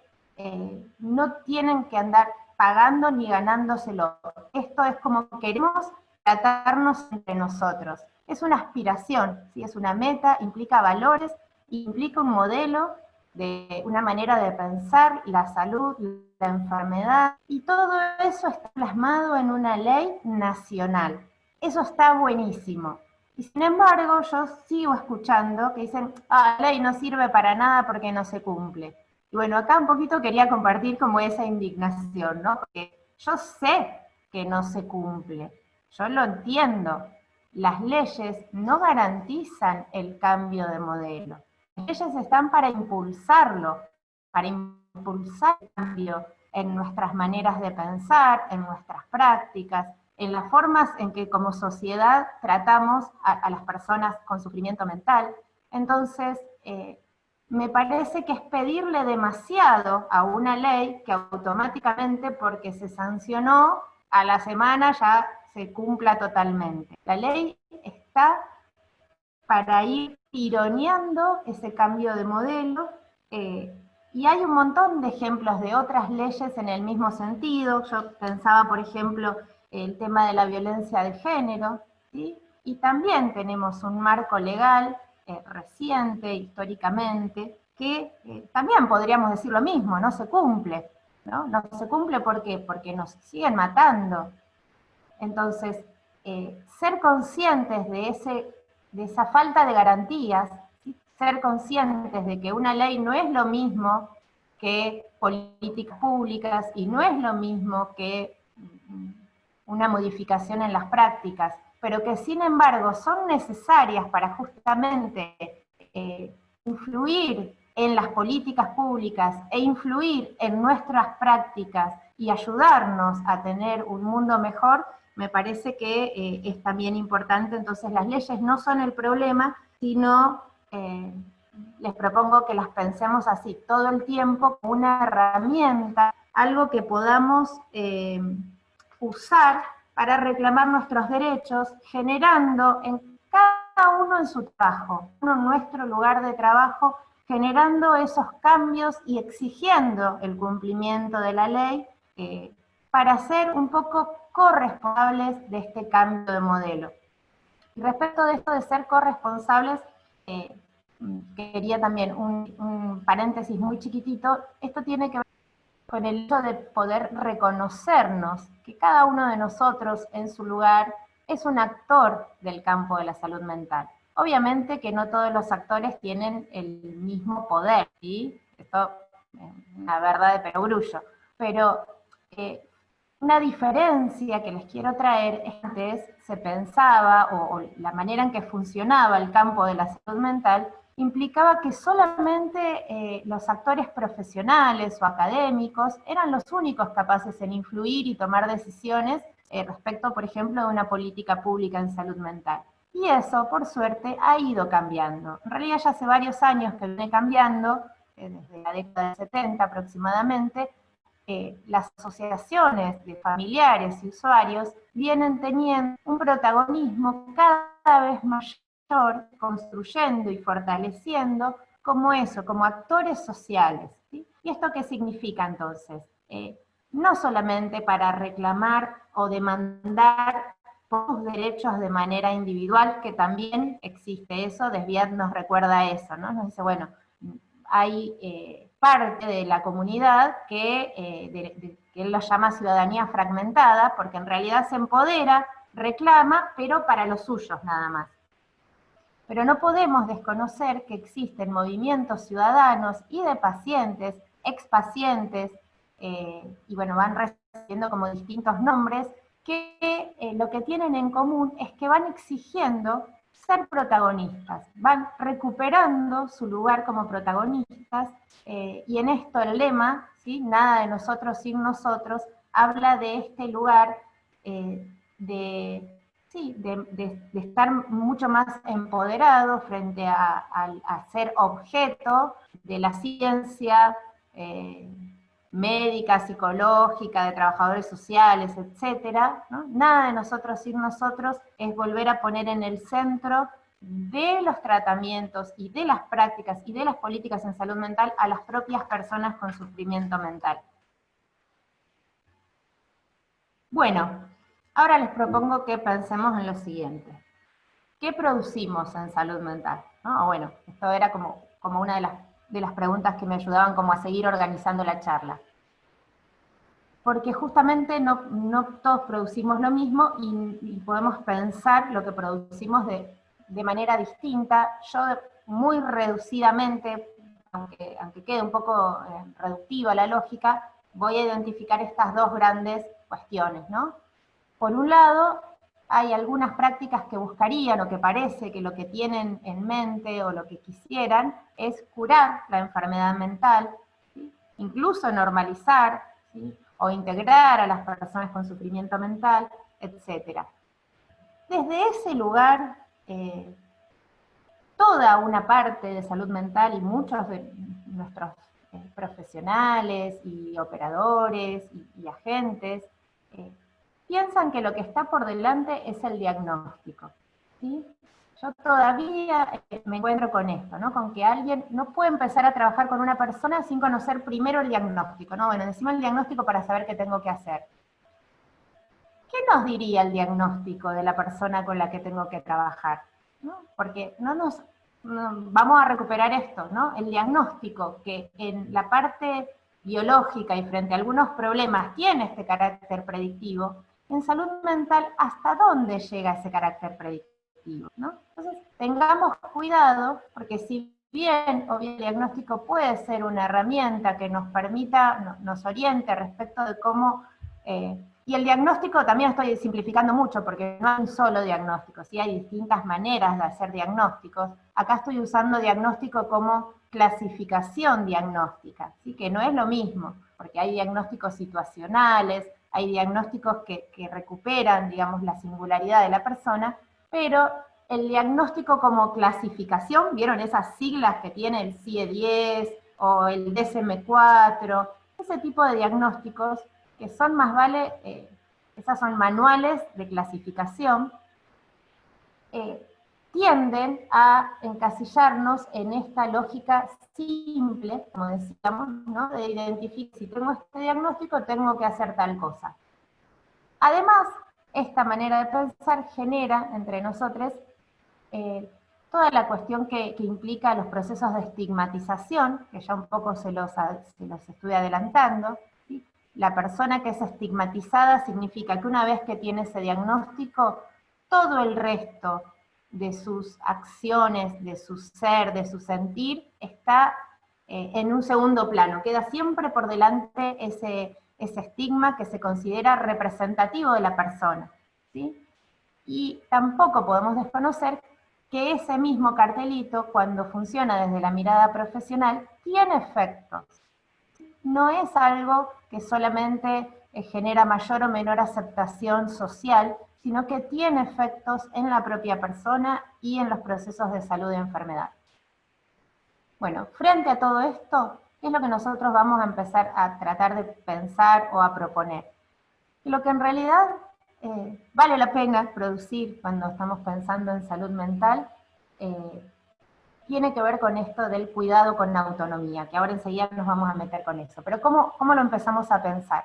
no tienen que andar pagando ni ganándoselo. Esto es como queremos tratarnos entre nosotros. Es una aspiración, ¿sí? Es una meta, implica valores, implica un modelo, de una manera de pensar la salud, la enfermedad, y todo eso está plasmado en una ley nacional. Eso está buenísimo. Y sin embargo, yo sigo escuchando que dicen, la ley no sirve para nada porque no se cumple. Y bueno, acá un poquito quería compartir como esa indignación, ¿no? Porque yo sé que no se cumple, yo lo entiendo. Las leyes no garantizan el cambio de modelo. Las leyes están para impulsar el cambio en nuestras maneras de pensar, en nuestras prácticas, en las formas en que como sociedad tratamos a las personas con sufrimiento mental. Entonces, me parece que es pedirle demasiado a una ley que automáticamente, porque se sancionó, a la semana ya se cumpla totalmente. La ley está para ir tironeando ese cambio de modelo, y hay un montón de ejemplos de otras leyes en el mismo sentido. Yo pensaba, por ejemplo, el tema de la violencia de género, ¿sí? Y también tenemos un marco legal reciente, históricamente, que también podríamos decir lo mismo, no se cumple, ¿no? No se cumple, ¿por qué? Porque nos siguen matando. Entonces, ser conscientes de esa falta de garantías, ¿sí? Ser conscientes de que una ley no es lo mismo que políticas públicas y no es lo mismo que una modificación en las prácticas, pero que sin embargo son necesarias para justamente influir en las políticas públicas e influir en nuestras prácticas y ayudarnos a tener un mundo mejor, me parece que es también importante. Entonces las leyes no son el problema, sino les propongo que las pensemos así, todo el tiempo como una herramienta, algo que podamos usar para reclamar nuestros derechos, generando en cada uno en su trabajo, uno en nuestro lugar de trabajo, generando esos cambios y exigiendo el cumplimiento de la ley para ser un poco corresponsables de este cambio de modelo. Y respecto de esto de ser corresponsables, quería también un paréntesis muy chiquitito. Esto tiene que ver con el hecho de poder reconocernos que cada uno de nosotros en su lugar es un actor del campo de la salud mental. Obviamente que no todos los actores tienen el mismo poder, ¿sí? Esto es una verdad de perogrullo, pero una diferencia que les quiero traer es que antes se pensaba, o la manera en que funcionaba el campo de la salud mental, implicaba que solamente los actores profesionales o académicos eran los únicos capaces en influir y tomar decisiones respecto, por ejemplo, de una política pública en salud mental. Y eso, por suerte, ha ido cambiando. En realidad ya hace varios años que viene cambiando, desde la década del 70 aproximadamente, las asociaciones de familiares y usuarios vienen teniendo un protagonismo cada vez mayor, construyendo y fortaleciendo como eso, como actores sociales, ¿sí? ¿Y esto qué significa entonces? No solamente para reclamar o demandar por sus derechos de manera individual, que también existe eso, Desviat nos recuerda eso, ¿no? Nos dice, bueno, hay parte de la comunidad que él lo llama ciudadanía fragmentada, porque en realidad se empodera, reclama, pero para los suyos nada más. Pero no podemos desconocer que existen movimientos ciudadanos y de pacientes, expacientes, y bueno, van recibiendo como distintos nombres, que lo que tienen en común es que van exigiendo ser protagonistas, van recuperando su lugar como protagonistas, y en esto el lema, ¿sí? Nada de nosotros sin nosotros, habla de este lugar de estar mucho más empoderado frente a ser objeto de la ciencia médica, psicológica, de trabajadores sociales, etcétera, ¿no? Nada de nosotros sin nosotros es volver a poner en el centro de los tratamientos y de las prácticas y de las políticas en salud mental a las propias personas con sufrimiento mental. Bueno, ahora les propongo que pensemos en lo siguiente. ¿Qué producimos en salud mental? ¿No? Bueno, esto era como una de las preguntas que me ayudaban como a seguir organizando la charla. Porque justamente no todos producimos lo mismo y podemos pensar lo que producimos de manera distinta. Yo muy reducidamente, aunque quede un poco reductiva la lógica, voy a identificar estas dos grandes cuestiones, ¿no? Por un lado, hay algunas prácticas que buscarían, o que parece que lo que tienen en mente o lo que quisieran es curar la enfermedad mental, ¿sí? Incluso normalizar, ¿sí? O integrar a las personas con sufrimiento mental, etc. Desde ese lugar, toda una parte de salud mental y muchos de nuestros profesionales y operadores y agentes piensan que lo que está por delante es el diagnóstico, ¿sí? Yo todavía me encuentro con esto, ¿no? Con que alguien no puede empezar a trabajar con una persona sin conocer primero el diagnóstico, ¿no? Bueno, decime el diagnóstico para saber qué tengo que hacer. ¿Qué nos diría el diagnóstico de la persona con la que tengo que trabajar? ¿No? Porque vamos a recuperar esto, ¿no? El diagnóstico, que en la parte biológica y frente a algunos problemas tiene este carácter predictivo, en salud mental, ¿hasta dónde llega ese carácter predictivo? ¿No? Entonces, tengamos cuidado, porque si bien el diagnóstico puede ser una herramienta que nos permita, nos oriente respecto de cómo... y el diagnóstico también estoy simplificando mucho, porque no hay un solo diagnóstico, ¿sí? Hay distintas maneras de hacer diagnósticos. Acá estoy usando diagnóstico como clasificación diagnóstica, ¿sí? Que no es lo mismo, porque hay diagnósticos situacionales, hay diagnósticos que recuperan, digamos, la singularidad de la persona, pero el diagnóstico como clasificación, ¿vieron esas siglas que tiene el CIE-10 o el DSM-4? Ese tipo de diagnósticos, que son más vale, esas son manuales de clasificación, tienden a encasillarnos en esta lógica simple, como decíamos, ¿no? De identificar, si tengo este diagnóstico, tengo que hacer tal cosa. Además, esta manera de pensar genera entre nosotros toda la cuestión que implica los procesos de estigmatización, que ya un poco se los estuve adelantando, ¿sí? La persona que es estigmatizada significa que una vez que tiene ese diagnóstico, todo el resto de sus acciones, de su ser, de su sentir, está en un segundo plano. Queda siempre por delante ese estigma que se considera representativo de la persona, ¿sí? Y tampoco podemos desconocer que ese mismo cartelito, cuando funciona desde la mirada profesional, tiene efectos. No es algo que solamente genera mayor o menor aceptación social, sino que tiene efectos en la propia persona y en los procesos de salud y enfermedad. Bueno, frente a todo esto, ¿qué es lo que nosotros vamos a empezar a tratar de pensar o a proponer? Y lo que en realidad vale la pena producir cuando estamos pensando en salud mental, tiene que ver con esto del cuidado con autonomía, que ahora enseguida nos vamos a meter con eso. Pero ¿cómo lo empezamos a pensar?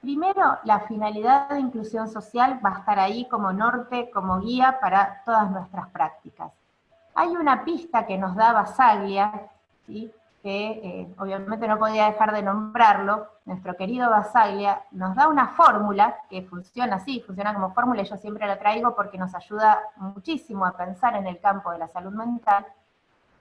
Primero, la finalidad de inclusión social va a estar ahí como norte, como guía para todas nuestras prácticas. Hay una pista que nos da Basaglia, ¿sí? Que obviamente no podía dejar de nombrarlo, nuestro querido Basaglia nos da una fórmula que funciona así, funciona como fórmula, y yo siempre la traigo porque nos ayuda muchísimo a pensar en el campo de la salud mental,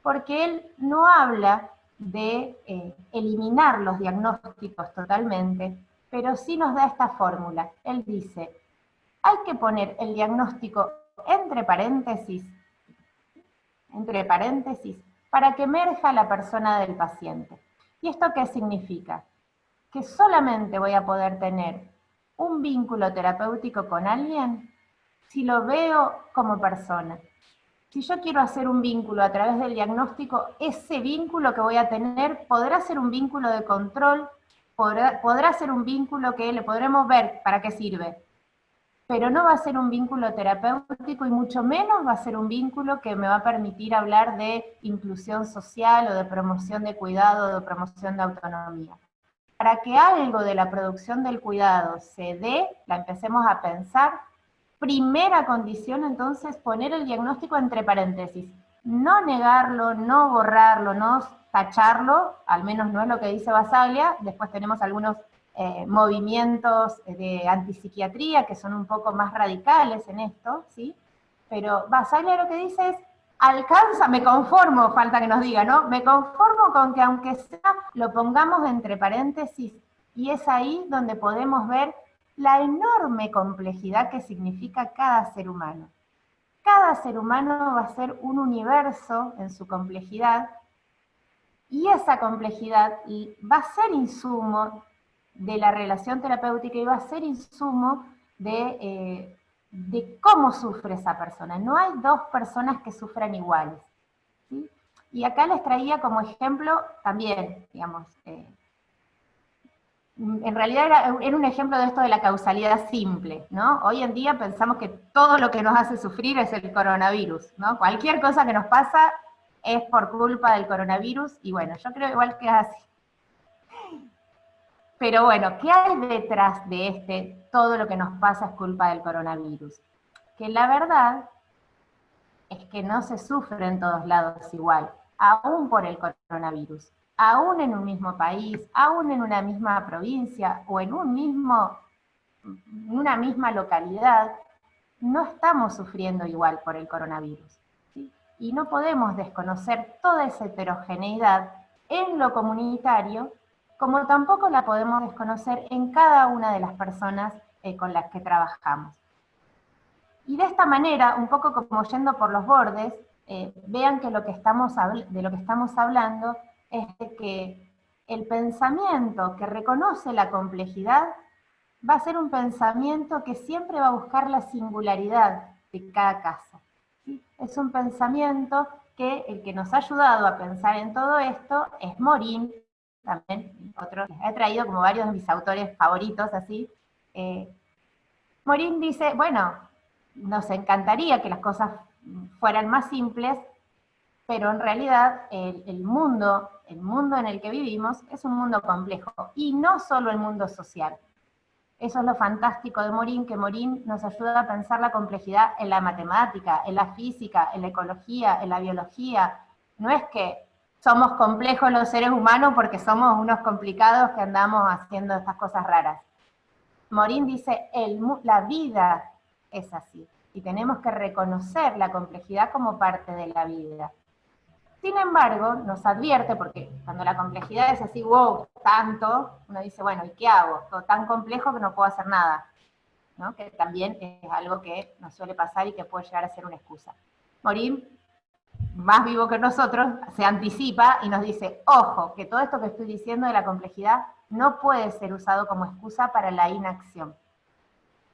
porque él no habla de eliminar los diagnósticos totalmente, pero sí nos da esta fórmula. Él dice, hay que poner el diagnóstico entre paréntesis, para que emerja la persona del paciente. ¿Y esto qué significa? Que solamente voy a poder tener un vínculo terapéutico con alguien si lo veo como persona. Si yo quiero hacer un vínculo a través del diagnóstico, ese vínculo que voy a tener podrá ser un vínculo de control, podrá ser un vínculo que le podremos ver para qué sirve, pero no va a ser un vínculo terapéutico y mucho menos va a ser un vínculo que me va a permitir hablar de inclusión social o de promoción de cuidado o de promoción de autonomía. Para que algo de la producción del cuidado se dé, la empecemos a pensar, primera condición entonces poner el diagnóstico entre paréntesis, no negarlo, no borrarlo, no tacharlo, al menos no es lo que dice Basaglia. Después tenemos algunos movimientos de antipsiquiatría que son un poco más radicales en esto, ¿sí? Pero Basaglia lo que dice es, alcanza, me conformo, falta que nos diga, ¿no? Me conformo con que aunque sea, lo pongamos entre paréntesis, y es ahí donde podemos ver la enorme complejidad que significa cada ser humano. Cada ser humano va a ser un universo en su complejidad, y esa complejidad va a ser insumo de la relación terapéutica y va a ser insumo de cómo sufre esa persona. No hay dos personas que sufran iguales, ¿sí? Y acá les traía como ejemplo también, digamos, en realidad era un ejemplo de esto de la causalidad simple, ¿no? Hoy en día pensamos que todo lo que nos hace sufrir es el coronavirus, ¿no? Cualquier cosa que nos pasa es por culpa del coronavirus, y bueno, yo creo igual que es así. Pero bueno, ¿qué hay detrás de todo lo que nos pasa es culpa del coronavirus? Que la verdad es que no se sufre en todos lados igual, aún por el coronavirus. Aún en un mismo país, aún en una misma provincia o en una misma localidad, no estamos sufriendo igual por el coronavirus, ¿sí? Y no podemos desconocer toda esa heterogeneidad en lo comunitario, como tampoco la podemos desconocer en cada una de las personas con las que trabajamos. Y de esta manera, un poco como yendo por los bordes, vean que de lo que estamos hablando es de que el pensamiento que reconoce la complejidad va a ser un pensamiento que siempre va a buscar la singularidad de cada caso, ¿sí? Es un pensamiento que el que nos ha ayudado a pensar en todo esto es Morin, también otro, les he traído como varios de mis autores favoritos así. Morin dice, bueno, nos encantaría que las cosas fueran más simples, pero en realidad el mundo en el que vivimos es un mundo complejo, y no solo el mundo social. Eso es lo fantástico de Morin, que Morin nos ayuda a pensar la complejidad en la matemática, en la física, en la ecología, en la biología. No es que somos complejos los seres humanos porque somos unos complicados que andamos haciendo estas cosas raras. Morin dice, la vida es así. y tenemos que reconocer la complejidad como parte de la vida. Sin embargo, nos advierte, porque cuando la complejidad es así, wow, tanto, uno dice, bueno, ¿y qué hago? Todo tan complejo que no puedo hacer nada, ¿no? Que también es algo que nos suele pasar y que puede llegar a ser una excusa. Morim, más vivo que nosotros, se anticipa y nos dice, ojo, que todo esto que estoy diciendo de la complejidad no puede ser usado como excusa para la inacción.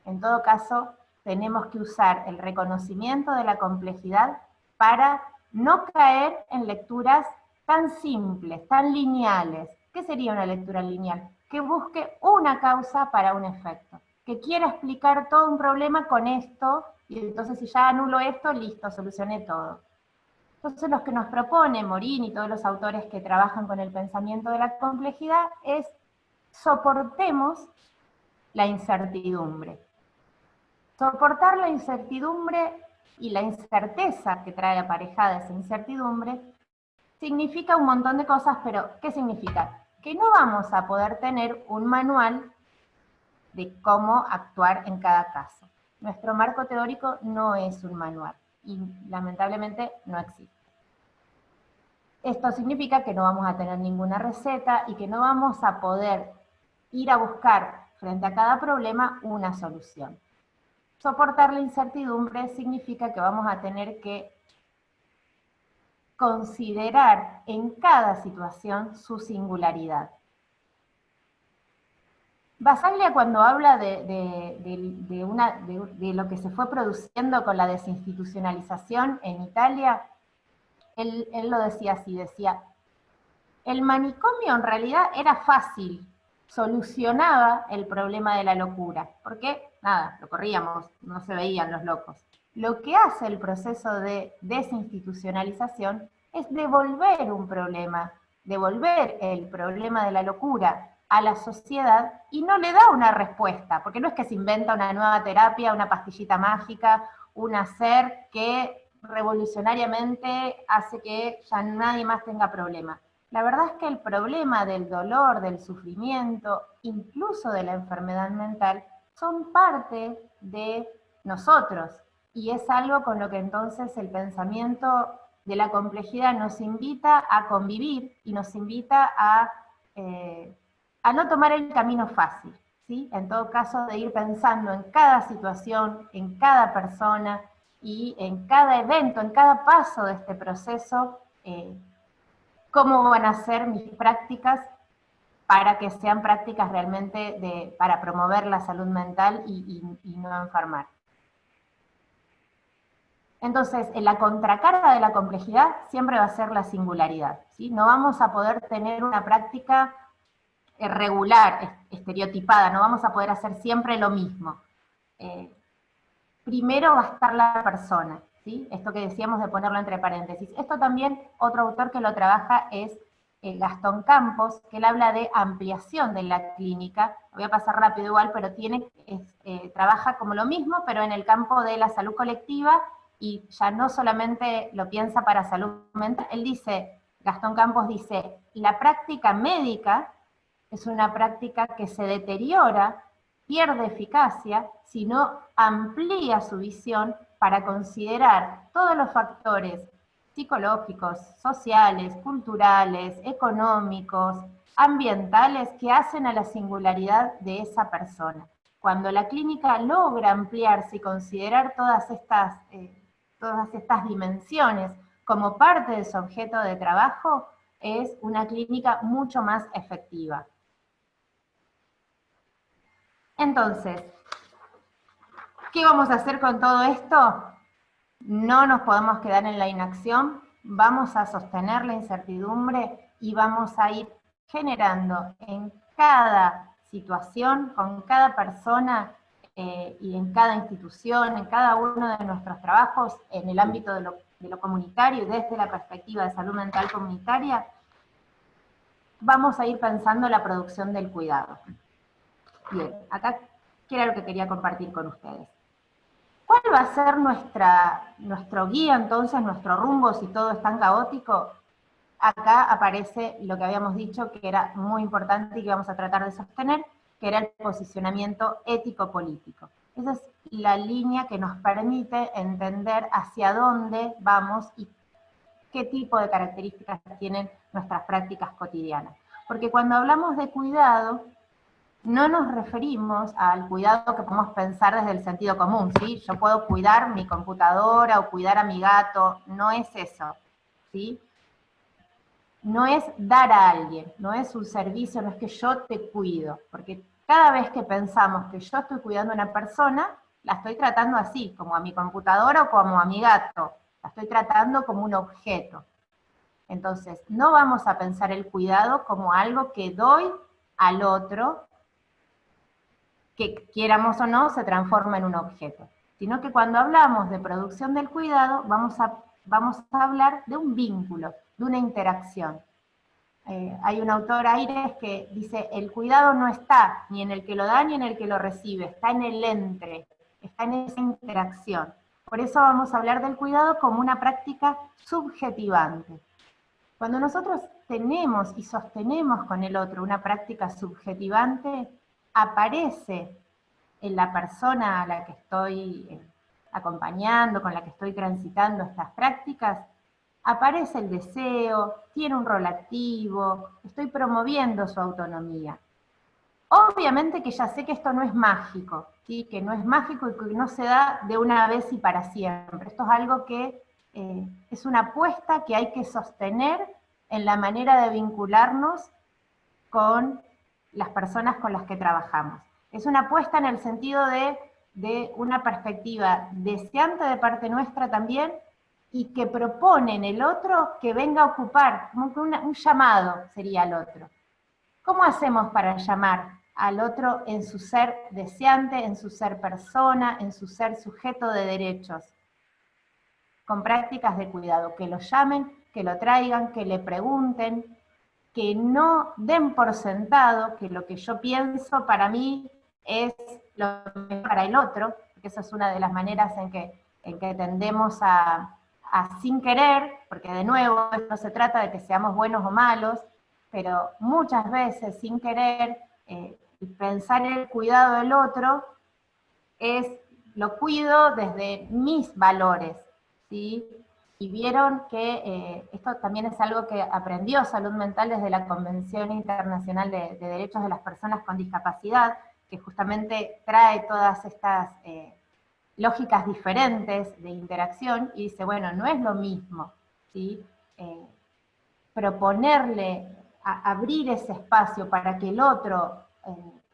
En todo caso, tenemos que usar el reconocimiento de la complejidad para no caer en lecturas tan simples, tan lineales. ¿Qué sería una lectura lineal? Que busque una causa para un efecto, que quiera explicar todo un problema con esto, y entonces si ya anulo esto, listo, solucioné todo. Entonces lo que nos propone Morín y todos los autores que trabajan con el pensamiento de la complejidad es soportemos la incertidumbre. Soportar la incertidumbre y la incerteza que trae aparejada esa incertidumbre significa un montón de cosas, pero ¿qué significa? Que no vamos a poder tener un manual de cómo actuar en cada caso. Nuestro marco teórico no es un manual y lamentablemente no existe. Esto significa que no vamos a tener ninguna receta y que no vamos a poder ir a buscar frente a cada problema una solución. Soportar la incertidumbre significa que vamos a tener que considerar en cada situación su singularidad. Basaglia, cuando habla de lo que se fue produciendo con la desinstitucionalización en Italia, él lo decía así, decía, el manicomio en realidad era fácil, solucionaba el problema de la locura, porque nada, lo corríamos, no se veían los locos. Lo que hace el proceso de desinstitucionalización es devolver un problema, devolver el problema de la locura a la sociedad y no le da una respuesta, porque no es que se inventa una nueva terapia, una pastillita mágica, un hacer que revolucionariamente hace que ya nadie más tenga problema. La verdad es que el problema del dolor, del sufrimiento, incluso de la enfermedad mental, son parte de nosotros. Y es algo con lo que entonces el pensamiento de la complejidad nos invita a convivir y nos invita a no tomar el camino fácil, ¿sí? En todo caso, de ir pensando en cada situación, en cada persona y en cada evento, en cada paso de este proceso, cómo van a ser mis prácticas para que sean prácticas realmente para promover la salud mental y no enfermar. Entonces, en la contracara de la complejidad siempre va a ser la singularidad, ¿sí? No vamos a poder tener una práctica regular, estereotipada, no vamos a poder hacer siempre lo mismo. Primero va a estar la persona, ¿sí? Esto que decíamos de ponerlo entre paréntesis. Esto también, otro autor que lo trabaja es Gastón Campos, que él habla de ampliación de la clínica. Voy a pasar rápido igual, pero trabaja como lo mismo, pero en el campo de la salud colectiva, y ya no solamente lo piensa para salud mental. Él dice, Gastón Campos dice, la práctica médica es una práctica que se deteriora, pierde eficacia, si no amplía su visión para considerar todos los factores psicológicos, sociales, culturales, económicos, ambientales que hacen a la singularidad de esa persona. Cuando la clínica logra ampliarse y considerar todas estas dimensiones como parte de su objeto de trabajo, es una clínica mucho más efectiva. Entonces, ¿qué vamos a hacer con todo esto? No nos podemos quedar en la inacción, vamos a sostener la incertidumbre y vamos a ir generando en cada situación, con cada persona y en cada institución, en cada uno de nuestros trabajos, en el ámbito de lo comunitario y desde la perspectiva de salud mental comunitaria, vamos a ir pensando la producción del cuidado. Bien, acá ¿qué era lo que quería compartir con ustedes? ¿Cuál va a ser nuestro guía entonces, nuestro rumbo si todo es tan caótico? Acá aparece lo que habíamos dicho que era muy importante y que vamos a tratar de sostener, que era el posicionamiento ético-político. Esa es la línea que nos permite entender hacia dónde vamos y qué tipo de características tienen nuestras prácticas cotidianas. Porque cuando hablamos de cuidado, no nos referimos al cuidado que podemos pensar desde el sentido común, ¿sí? Yo puedo cuidar mi computadora o cuidar a mi gato, no es eso, ¿sí? No es dar a alguien, no es un servicio, no es que yo te cuido, porque cada vez que pensamos que yo estoy cuidando a una persona, la estoy tratando así, como a mi computadora o como a mi gato, la estoy tratando como un objeto. Entonces, no vamos a pensar el cuidado como algo que doy al otro, que quieramos o no, se transforma en un objeto. Sino que cuando hablamos de producción del cuidado, vamos a hablar de un vínculo, de una interacción. Hay un autor, Aires, que dice, el cuidado no está ni en el que lo da ni en el que lo recibe, está en el entre, está en esa interacción. Por eso vamos a hablar del cuidado como una práctica subjetivante. Cuando nosotros tenemos y sostenemos con el otro una práctica subjetivante, aparece en la persona a la que estoy acompañando, con la que estoy transitando estas prácticas, aparece el deseo, tiene un rol activo, estoy promoviendo su autonomía. Obviamente que ya sé que esto no es mágico, ¿sí? Que no es mágico y que no se da de una vez y para siempre. Esto es algo que es una apuesta que hay que sostener en la manera de vincularnos con las personas con las que trabajamos. Es una apuesta en el sentido de una perspectiva deseante de parte nuestra también, y que propone en el otro que venga a ocupar, como que un llamado sería al otro. ¿Cómo hacemos para llamar al otro en su ser deseante, en su ser persona, en su ser sujeto de derechos? Con prácticas de cuidado, que lo llamen, que lo traigan, que le pregunten, que no den por sentado que lo que yo pienso para mí es lo mejor para el otro, porque esa es una de las maneras en que tendemos a sin querer, porque de nuevo no se trata de que seamos buenos o malos, pero muchas veces sin querer pensar en el cuidado del otro es lo cuido desde mis valores, ¿sí? Y vieron que esto también es algo que aprendió Salud Mental desde la Convención Internacional de Derechos de las Personas con Discapacidad, que justamente trae todas estas lógicas diferentes de interacción, y dice, bueno, no es lo mismo, ¿sí? Proponerle, abrir ese espacio para que el otro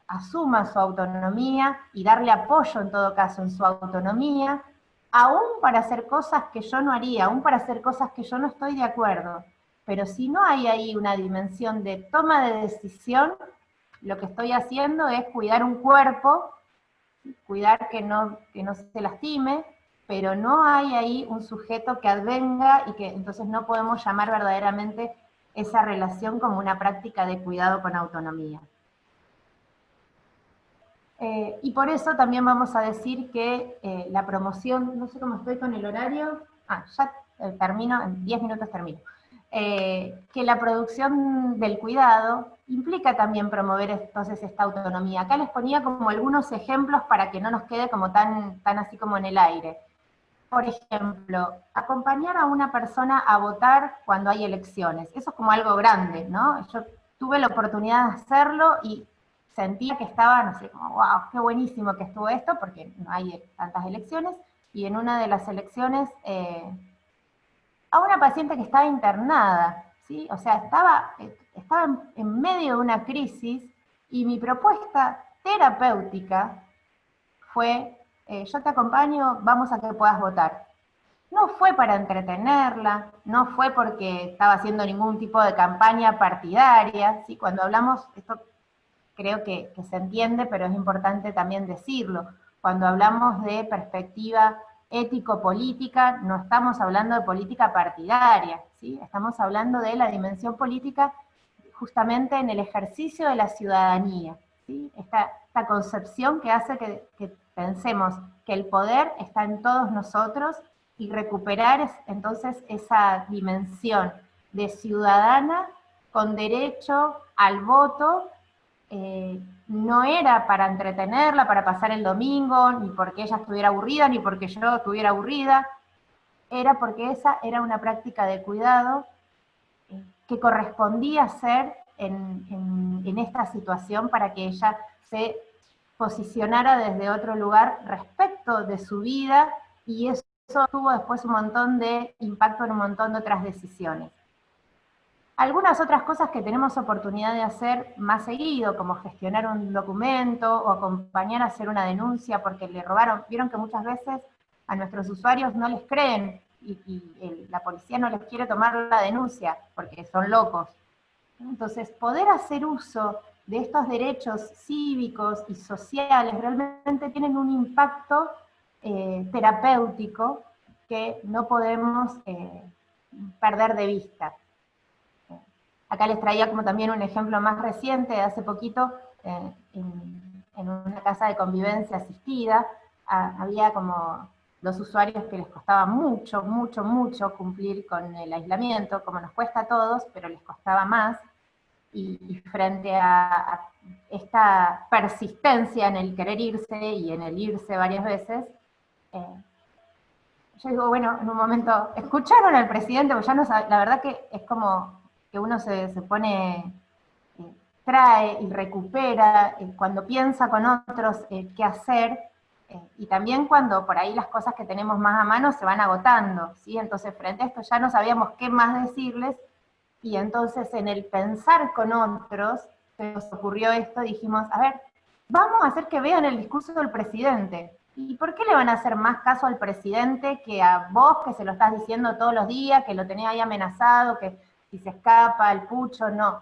asuma su autonomía y darle apoyo en todo caso en su autonomía, aún para hacer cosas que yo no haría, aún para hacer cosas que yo no estoy de acuerdo. Pero si no hay ahí una dimensión de toma de decisión, lo que estoy haciendo es cuidar un cuerpo, cuidar que no se lastime, pero no hay ahí un sujeto que advenga y que entonces no podemos llamar verdaderamente esa relación como una práctica de cuidado con autonomía. Y por eso también vamos a decir que la promoción, no sé cómo estoy con el horario, ya termino, en 10 minutos termino, que la producción del cuidado implica también promover entonces esta autonomía. Acá les ponía como algunos ejemplos para que no nos quede como tan así como en el aire. Por ejemplo, acompañar a una persona a votar cuando hay elecciones. Eso es como algo grande, ¿no? Yo tuve la oportunidad de hacerlo y sentía que estaba, no sé, como, wow, qué buenísimo que estuvo esto, porque no hay tantas elecciones, y en una de las elecciones, a una paciente que estaba internada, ¿sí? O sea, estaba en medio de una crisis, y mi propuesta terapéutica fue, yo te acompaño, vamos a que puedas votar. No fue para entretenerla, no fue porque estaba haciendo ningún tipo de campaña partidaria, ¿sí? Cuando hablamos, esto creo que se entiende, pero es importante también decirlo. Cuando hablamos de perspectiva ético-política, no estamos hablando de política partidaria, ¿sí? Estamos hablando de la dimensión política justamente en el ejercicio de la ciudadanía, ¿sí? Esta concepción que hace que pensemos que el poder está en todos nosotros, y recuperar entonces esa dimensión de ciudadana con derecho al voto, no era para entretenerla, para pasar el domingo, ni porque ella estuviera aburrida, ni porque yo estuviera aburrida, era porque esa era una práctica de cuidado que correspondía hacer en esta situación para que ella se posicionara desde otro lugar respecto de su vida, y eso tuvo después un montón de impacto en un montón de otras decisiones. Algunas otras cosas que tenemos oportunidad de hacer más seguido, como gestionar un documento o acompañar a hacer una denuncia porque le robaron. Vieron que muchas veces a nuestros usuarios no les creen y la policía no les quiere tomar la denuncia porque son locos. Entonces, poder hacer uso de estos derechos cívicos y sociales realmente tienen un impacto terapéutico que no podemos perder de vista. Acá les traía como también un ejemplo más reciente, de hace poquito, en una casa de convivencia asistida, había como los usuarios que les costaba mucho, mucho, mucho cumplir con el aislamiento, como nos cuesta a todos, pero les costaba más, y frente a esta persistencia en el querer irse y en el irse varias veces, yo digo, bueno, en un momento, ¿escucharon al presidente? Porque ya no sabe, la verdad que es como que uno se pone, trae y recupera, cuando piensa con otros qué hacer, y también cuando por ahí las cosas que tenemos más a mano se van agotando, ¿sí? Entonces frente a esto ya no sabíamos qué más decirles, y entonces en el pensar con otros, se nos ocurrió esto, dijimos, a ver, vamos a hacer que vean el discurso del presidente. ¿Y por qué le van a hacer más caso al presidente que a vos, que se lo estás diciendo todos los días, que lo tenés ahí amenazado, que si se escapa el pucho? No.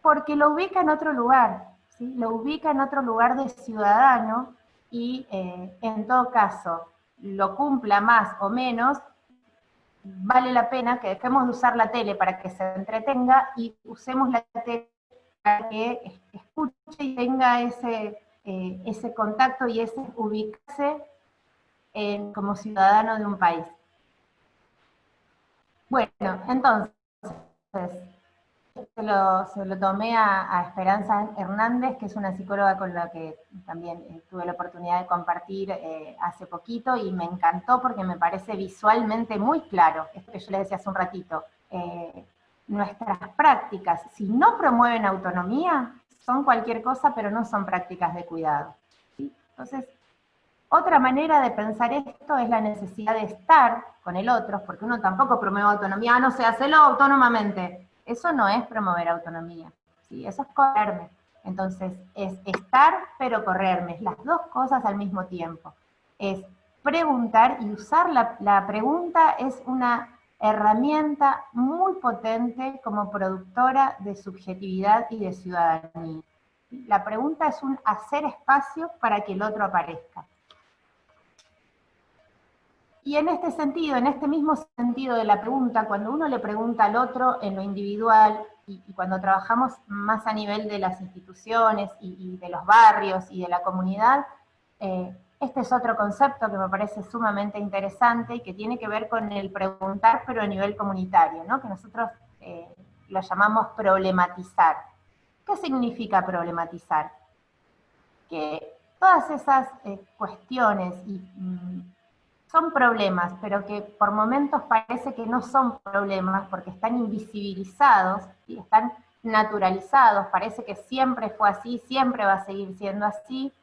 Porque lo ubica en otro lugar, ¿sí? Lo ubica en otro lugar de ciudadano, y en todo caso, lo cumpla más o menos, vale la pena que dejemos de usar la tele para que se entretenga y usemos la tele para que escuche y tenga ese contacto y ese ubicarse como ciudadano de un país. Bueno, entonces, se lo tomé a Esperanza Hernández, que es una psicóloga con la que también tuve la oportunidad de compartir hace poquito, y me encantó porque me parece visualmente muy claro, esto que yo les decía hace un ratito. Nuestras prácticas, si no promueven autonomía, son cualquier cosa, pero no son prácticas de cuidado, ¿sí? Entonces, otra manera de pensar esto es la necesidad de estar con el otro, porque uno tampoco promueve autonomía, no sé, hacelo autónomamente. Eso no es promover autonomía, ¿sí? Eso es correrme. Entonces, es estar pero correrme, es las dos cosas al mismo tiempo. Es preguntar, y usar la pregunta es una herramienta muy potente como productora de subjetividad y de ciudadanía. La pregunta es un hacer espacio para que el otro aparezca. Y en este sentido, en este mismo sentido de la pregunta, cuando uno le pregunta al otro en lo individual, y cuando trabajamos más a nivel de las instituciones y de los barrios y de la comunidad, este es otro concepto que me parece sumamente interesante y que tiene que ver con el preguntar, pero a nivel comunitario, ¿no? Que nosotros lo llamamos problematizar. ¿Qué significa problematizar? Que todas esas cuestiones son problemas, pero que por momentos parece que no son problemas porque están invisibilizados y están naturalizados, parece que siempre fue así, siempre va a seguir siendo así.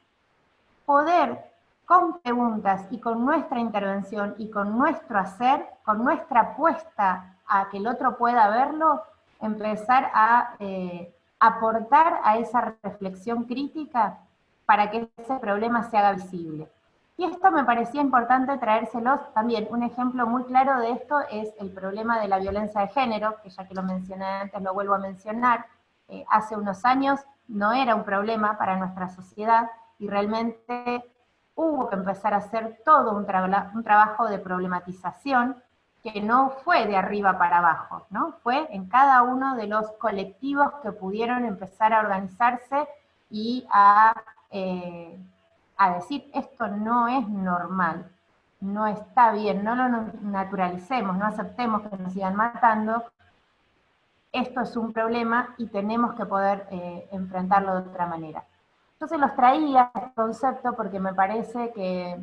Poder, con preguntas y con nuestra intervención y con nuestro hacer, con nuestra apuesta a que el otro pueda verlo, empezar a aportar a esa reflexión crítica para que ese problema se haga visible. Y esto me parecía importante traérselos también. Un ejemplo muy claro de esto es el problema de la violencia de género, que ya que lo mencioné antes lo vuelvo a mencionar. Hace unos años no era un problema para nuestra sociedad, y realmente hubo que empezar a hacer todo un trabajo de problematización que no fue de arriba para abajo, ¿no? Fue en cada uno de los colectivos que pudieron empezar a organizarse y a decir, esto no es normal, no está bien, no lo naturalicemos, no aceptemos que nos sigan matando. esto es un problema y tenemos que poder enfrentarlo de otra manera. Yo se los traía este concepto porque me parece que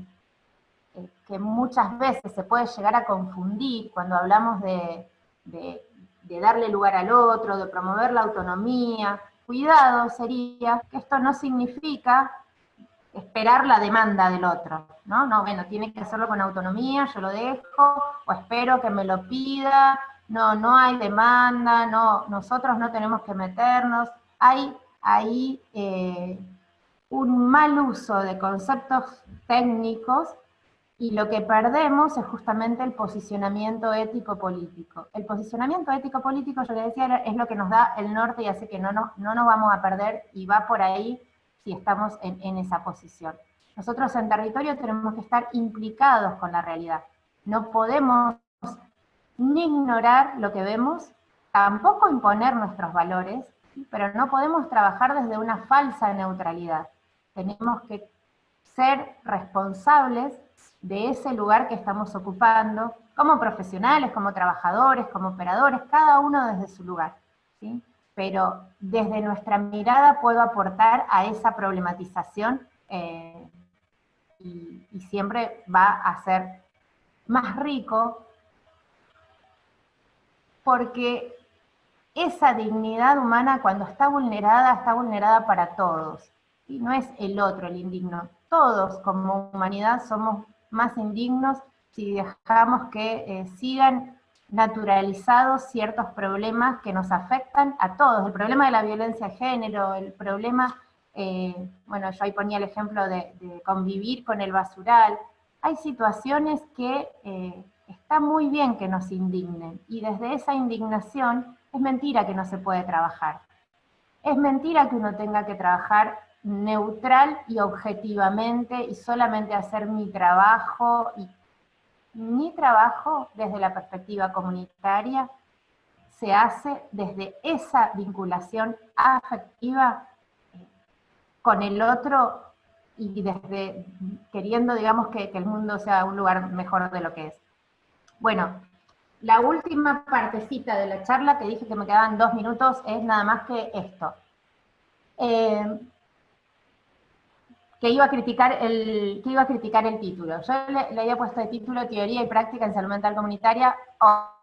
muchas veces se puede llegar a confundir cuando hablamos de darle lugar al otro, de promover la autonomía. Cuidado sería que esto no significa esperar la demanda del otro, ¿no? No, bueno, tiene que hacerlo con autonomía, yo lo dejo, o espero que me lo pida, no hay demanda, no, nosotros no tenemos que meternos. Hay ahí un mal uso de conceptos técnicos y lo que perdemos es justamente el posicionamiento ético-político. El posicionamiento ético-político, yo le decía, es lo que nos da el norte y hace que no nos vamos a perder, y va por ahí si estamos en esa posición. Nosotros en territorio tenemos que estar implicados con la realidad. No podemos ni ignorar lo que vemos, tampoco imponer nuestros valores, pero no podemos trabajar desde una falsa neutralidad. Tenemos que ser responsables de ese lugar que estamos ocupando, como profesionales, como trabajadores, como operadores, cada uno desde su lugar, ¿sí? Pero desde nuestra mirada puedo aportar a esa problematización y siempre va a ser más rico, porque esa dignidad humana cuando está vulnerada para todos, y no es el otro el indigno. Todos como humanidad somos más indignos si dejamos que sigan naturalizados ciertos problemas que nos afectan a todos. El problema de la violencia de género, el problema, bueno, yo ahí ponía el ejemplo de convivir con el basural. Hay situaciones que está muy bien que nos indignen, y desde esa indignación es mentira que no se puede trabajar. Es mentira que uno tenga que trabajar neutral y objetivamente y solamente hacer mi trabajo. Y mi trabajo desde la perspectiva comunitaria se hace desde esa vinculación afectiva con el otro y desde queriendo, digamos, que el mundo sea un lugar mejor de lo que es. Bueno, la última partecita de la charla, que dije que me quedaban 2 minutos, es nada más que esto. Que iba a criticar el título. Yo le había puesto de título Teoría y Práctica en Salud Mental Comunitaria,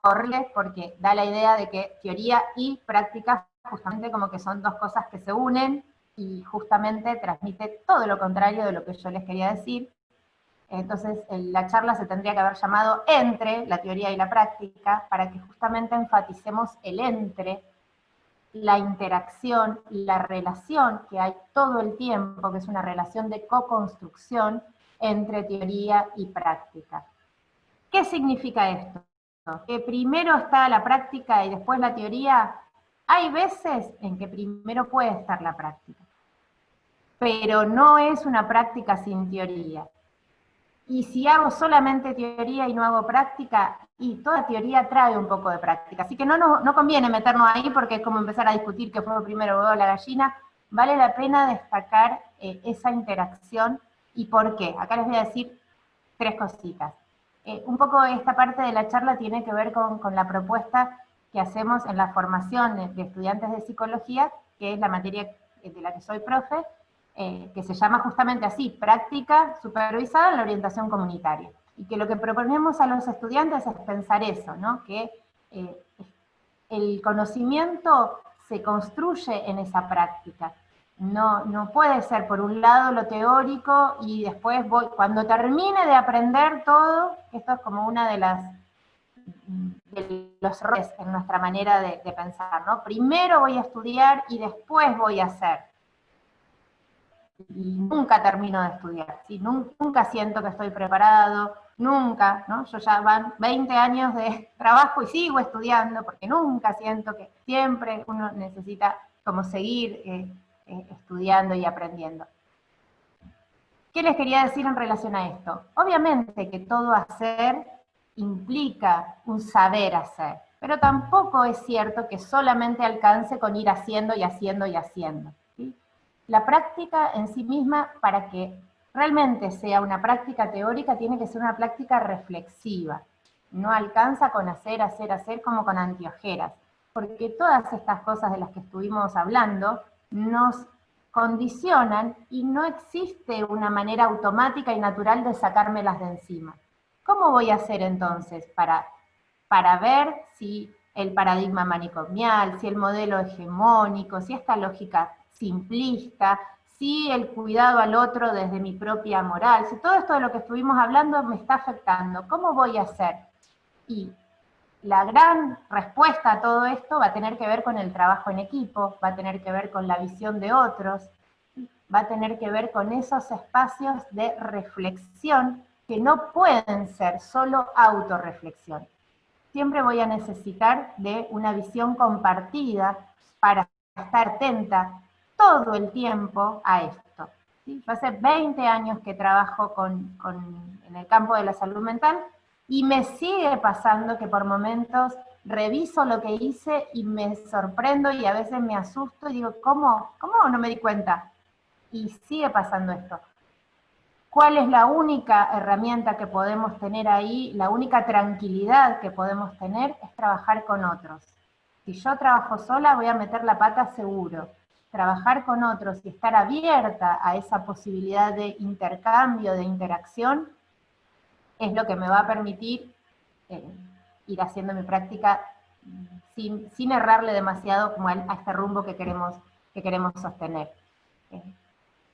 horrible, porque da la idea de que teoría y práctica justamente como que son dos cosas que se unen, y justamente transmite todo lo contrario de lo que yo les quería decir. Entonces la charla se tendría que haber llamado Entre la teoría y la práctica, para que justamente enfaticemos el entre, la interacción, la relación que hay todo el tiempo, que es una relación de co-construcción entre teoría y práctica. ¿Qué significa esto? Que primero está la práctica y después la teoría. Hay veces en que primero puede estar la práctica, pero no es una práctica sin teoría. Y si hago solamente teoría y no hago práctica, y toda teoría trae un poco de práctica. Así que no conviene meternos ahí, porque es como empezar a discutir qué fue primero, huevo o la gallina. Vale la pena destacar esa interacción y por qué. Acá les voy a decir 3 cositas. Un poco esta parte de la charla tiene que ver con la propuesta que hacemos en la formación de estudiantes de psicología, que es la materia de la que soy profe, que se llama justamente así, práctica supervisada en la orientación comunitaria. Y que lo que proponemos a los estudiantes es pensar eso, ¿no? Que el conocimiento se construye en esa práctica. No puede ser por un lado lo teórico y después cuando termine de aprender todo, esto es como una de los errores en nuestra manera de pensar, ¿no? Primero voy a estudiar y después voy a hacer. Y nunca termino de estudiar, ¿sí? Nunca siento que estoy preparado, nunca, ¿no? Yo ya van 20 años de trabajo y sigo estudiando, porque nunca siento que siempre uno necesita como seguir estudiando y aprendiendo. ¿Qué les quería decir en relación a esto? Obviamente que todo hacer implica un saber hacer, pero tampoco es cierto que solamente alcance con ir haciendo y haciendo y haciendo. La práctica en sí misma, para que realmente sea una práctica teórica, tiene que ser una práctica reflexiva. No alcanza con hacer como con anteojeras. porque todas estas cosas de las que estuvimos hablando nos condicionan y no existe una manera automática y natural de sacármelas de encima. ¿Cómo voy a hacer entonces para ver si el paradigma manicomial, si el modelo hegemónico, si esta lógica simplista, si el cuidado al otro desde mi propia moral, si todo esto de lo que estuvimos hablando me está afectando, ¿cómo voy a hacer? Y la gran respuesta a todo esto va a tener que ver con el trabajo en equipo, va a tener que ver con la visión de otros, va a tener que ver con esos espacios de reflexión que no pueden ser solo autorreflexión. Siempre voy a necesitar de una visión compartida para estar atenta todo el tiempo a esto. ¿Sí? Yo hace 20 años que trabajo en el campo de la salud mental y me sigue pasando que por momentos reviso lo que hice y me sorprendo y a veces me asusto y digo, ¿cómo no me di cuenta? Y sigue pasando esto. ¿Cuál es la única herramienta que podemos tener ahí? La única tranquilidad que podemos tener es trabajar con otros. Si yo trabajo sola voy a meter la pata seguro. Trabajar con otros y estar abierta a esa posibilidad de intercambio, de interacción, es lo que me va a permitir ir haciendo mi práctica sin errarle demasiado como a este rumbo que queremos sostener.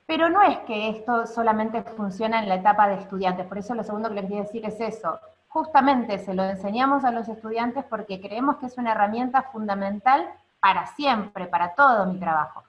Pero no es que esto solamente funciona en la etapa de estudiantes, por eso lo segundo que les quería decir es eso. Justamente se lo enseñamos a los estudiantes porque creemos que es una herramienta fundamental para siempre, para todo mi trabajo.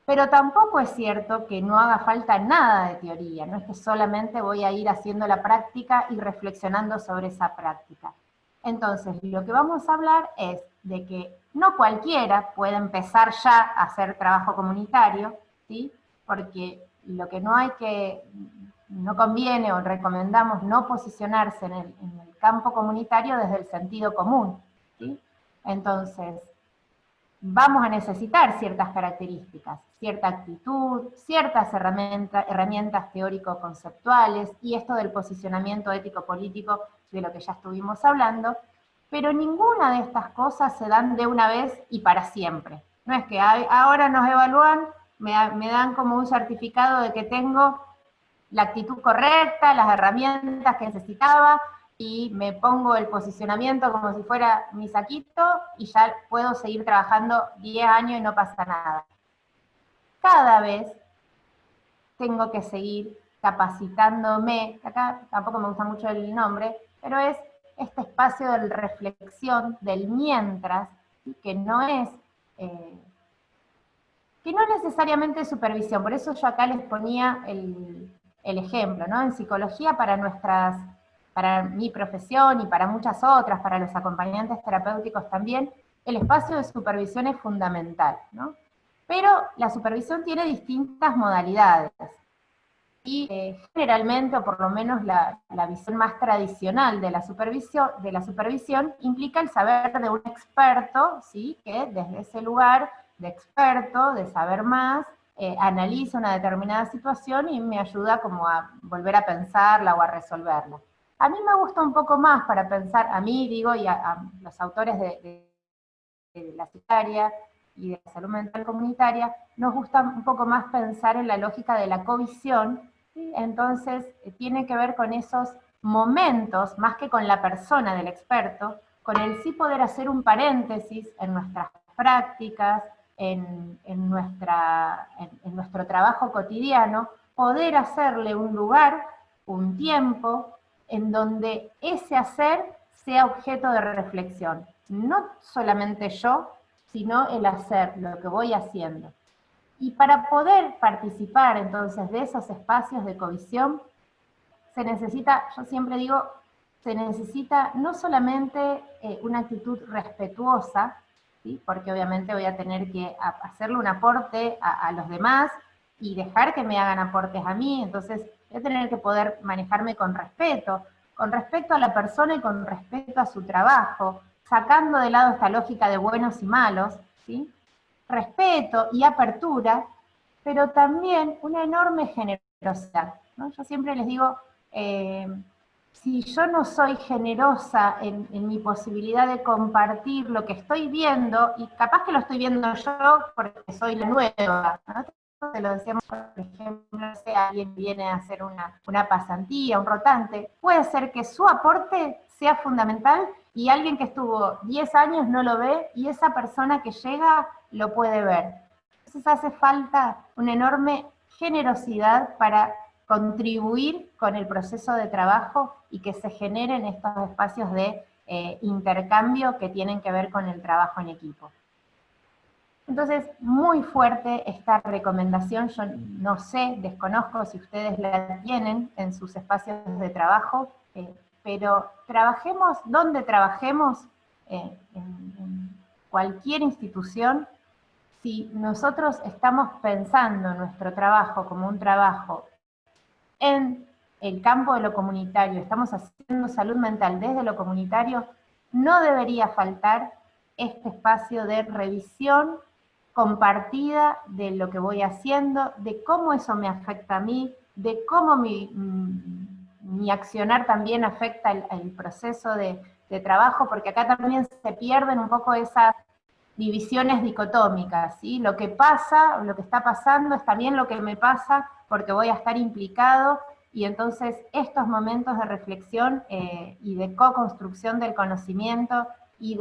Pero tampoco es cierto que no haga falta nada de teoría, no es que solamente voy a ir haciendo la práctica y reflexionando sobre esa práctica. Entonces, lo que vamos a hablar es de que no cualquiera puede empezar ya a hacer trabajo comunitario, ¿sí? Porque lo que no conviene o recomendamos no posicionarse en el campo comunitario desde el sentido común, ¿sí? Entonces, vamos a necesitar ciertas características, cierta actitud, ciertas herramientas teórico-conceptuales, y esto del posicionamiento ético-político de lo que ya estuvimos hablando, pero ninguna de estas cosas se dan de una vez y para siempre. No es que ahora nos evalúan, me dan como un certificado de que tengo la actitud correcta, las herramientas que necesitaba, y me pongo el posicionamiento como si fuera mi saquito, y ya puedo seguir trabajando 10 años y no pasa nada. Cada vez tengo que seguir capacitándome, acá tampoco me gusta mucho el nombre, pero es este espacio de reflexión, del mientras, que no es necesariamente supervisión. Por eso yo acá les ponía el ejemplo, ¿no? En psicología para mi profesión y para muchas otras, para los acompañantes terapéuticos también, el espacio de supervisión es fundamental, ¿no? Pero la supervisión tiene distintas modalidades. Y generalmente, o por lo menos la visión más tradicional de la supervisión implica el saber de un experto, ¿sí? Que desde ese lugar de experto, de saber más, analiza una determinada situación y me ayuda como a volver a pensarla o a resolverla. A mí me gusta un poco más para pensar, a mí digo, y a los autores de la psiquiatría y de la salud mental comunitaria, nos gusta un poco más pensar en la lógica de la covisión, ¿sí? Entonces tiene que ver con esos momentos, más que con la persona del experto, con el sí poder hacer un paréntesis en nuestras prácticas, en nuestro trabajo cotidiano, poder hacerle un lugar, un tiempo, en donde ese hacer sea objeto de reflexión. No solamente yo, sino el hacer, lo que voy haciendo. Y para poder participar entonces de esos espacios de covisión, se necesita, yo siempre digo, se necesita no solamente una actitud respetuosa, ¿sí? Porque obviamente voy a tener que hacerle un aporte a los demás y dejar que me hagan aportes a mí, entonces voy a tener que poder manejarme con respeto a la persona y con respeto a su trabajo, sacando de lado esta lógica de buenos y malos, ¿sí? Respeto y apertura, pero también una enorme generosidad, ¿no? Yo siempre les digo, si yo no soy generosa en mi posibilidad de compartir lo que estoy viendo, y capaz que lo estoy viendo yo porque soy la nueva, ¿no? Se lo decíamos, por ejemplo, si alguien viene a hacer una pasantía, un rotante, puede ser que su aporte sea fundamental y alguien que estuvo 10 años no lo ve y esa persona que llega lo puede ver. Entonces hace falta una enorme generosidad para contribuir con el proceso de trabajo y que se generen estos espacios de intercambio que tienen que ver con el trabajo en equipo. Entonces, muy fuerte esta recomendación, yo no sé, desconozco si ustedes la tienen en sus espacios de trabajo, pero trabajemos donde trabajemos, en cualquier institución, si nosotros estamos pensando nuestro trabajo como un trabajo en el campo de lo comunitario, estamos haciendo salud mental desde lo comunitario, no debería faltar este espacio de revisión compartida de lo que voy haciendo, de cómo eso me afecta a mí, de cómo mi accionar también afecta el proceso de trabajo, porque acá también se pierden un poco esas divisiones dicotómicas, ¿sí? Lo que pasa, lo que está pasando es también lo que me pasa porque voy a estar implicado, y entonces estos momentos de reflexión y de co-construcción del conocimiento y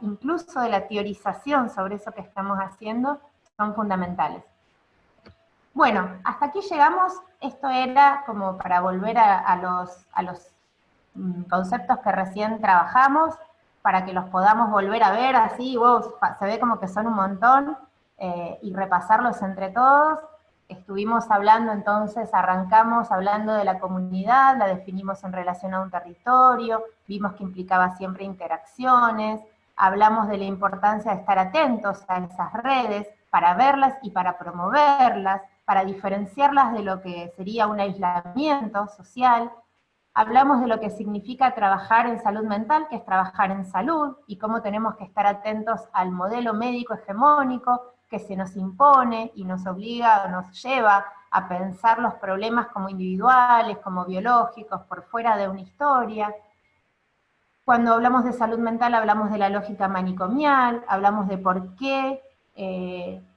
incluso de la teorización sobre eso que estamos haciendo son fundamentales. Bueno, hasta aquí llegamos. Esto era como para volver a los conceptos que recién trabajamos, para que los podamos volver a ver así, se ve como que son un montón, y repasarlos entre todos. Estuvimos hablando entonces, arrancamos hablando de la comunidad, la definimos en relación a un territorio, vimos que implicaba siempre interacciones, hablamos de la importancia de estar atentos a esas redes para verlas y para promoverlas, para diferenciarlas de lo que sería un aislamiento social. Hablamos de lo que significa trabajar en salud mental, que es trabajar en salud, y cómo tenemos que estar atentos al modelo médico hegemónico que se nos impone y nos obliga o nos lleva a pensar los problemas como individuales, como biológicos, por fuera de una historia. Cuando hablamos de salud mental hablamos de la lógica manicomial, hablamos de por qué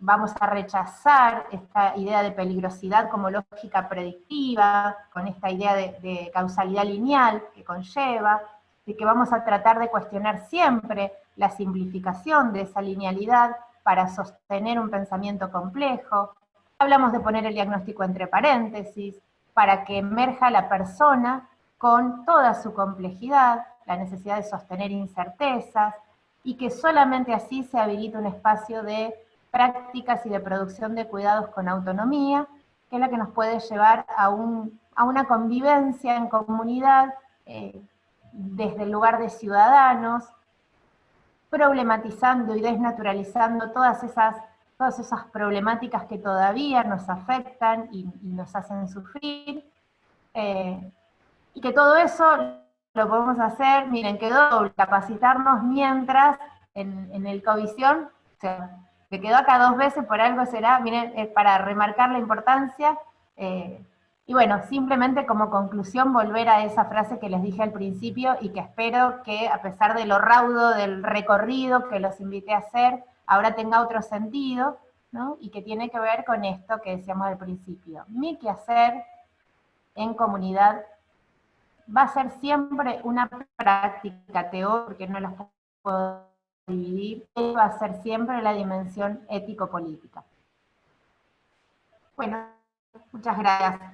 vamos a rechazar esta idea de peligrosidad como lógica predictiva, con esta idea de causalidad lineal que conlleva, de que vamos a tratar de cuestionar siempre la simplificación de esa linealidad para sostener un pensamiento complejo. Hablamos de poner el diagnóstico entre paréntesis, para que emerja la persona con toda su complejidad, la necesidad de sostener incertezas, y que solamente así se habilita un espacio de prácticas y de producción de cuidados con autonomía, que es la que nos puede llevar a una convivencia en comunidad desde el lugar de ciudadanos, problematizando y desnaturalizando todas esas problemáticas que todavía nos afectan y nos hacen sufrir, y que todo eso lo podemos hacer, miren, quedó capacitarnos mientras en el Covisión, o sea, que quedó acá 2 veces, por algo será, miren, para remarcar la importancia, y bueno, simplemente como conclusión volver a esa frase que les dije al principio y que espero que a pesar de lo raudo del recorrido que los invité a hacer, ahora tenga otro sentido, ¿no? Y que tiene que ver con esto que decíamos al principio. Mi quehacer en comunidad va a ser siempre una práctica teórica, porque no las puedo dividir, va a ser siempre la dimensión ético-política. Bueno, muchas gracias.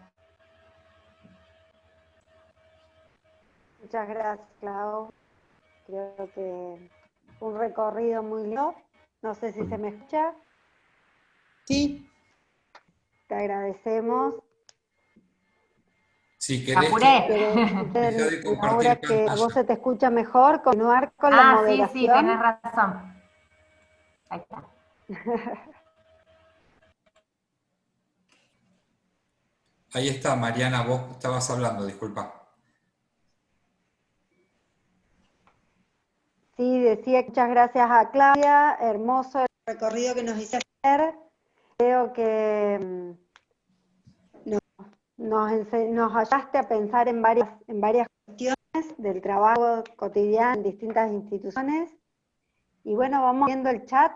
Muchas gracias, Clau. Creo que un recorrido muy lindo. No sé si se me escucha. Sí. Te agradecemos. Si querés, ahora que a vos se te escucha mejor, continuar con la moderación. Sí, tenés razón. Ahí está. Ahí está, Mariana, vos estabas hablando, disculpa. Sí, decía que muchas gracias a Claudia, hermoso el recorrido que nos hizo hacer. Creo que nos ayudaste a pensar en varias cuestiones del trabajo cotidiano en distintas instituciones. Y bueno, vamos viendo el chat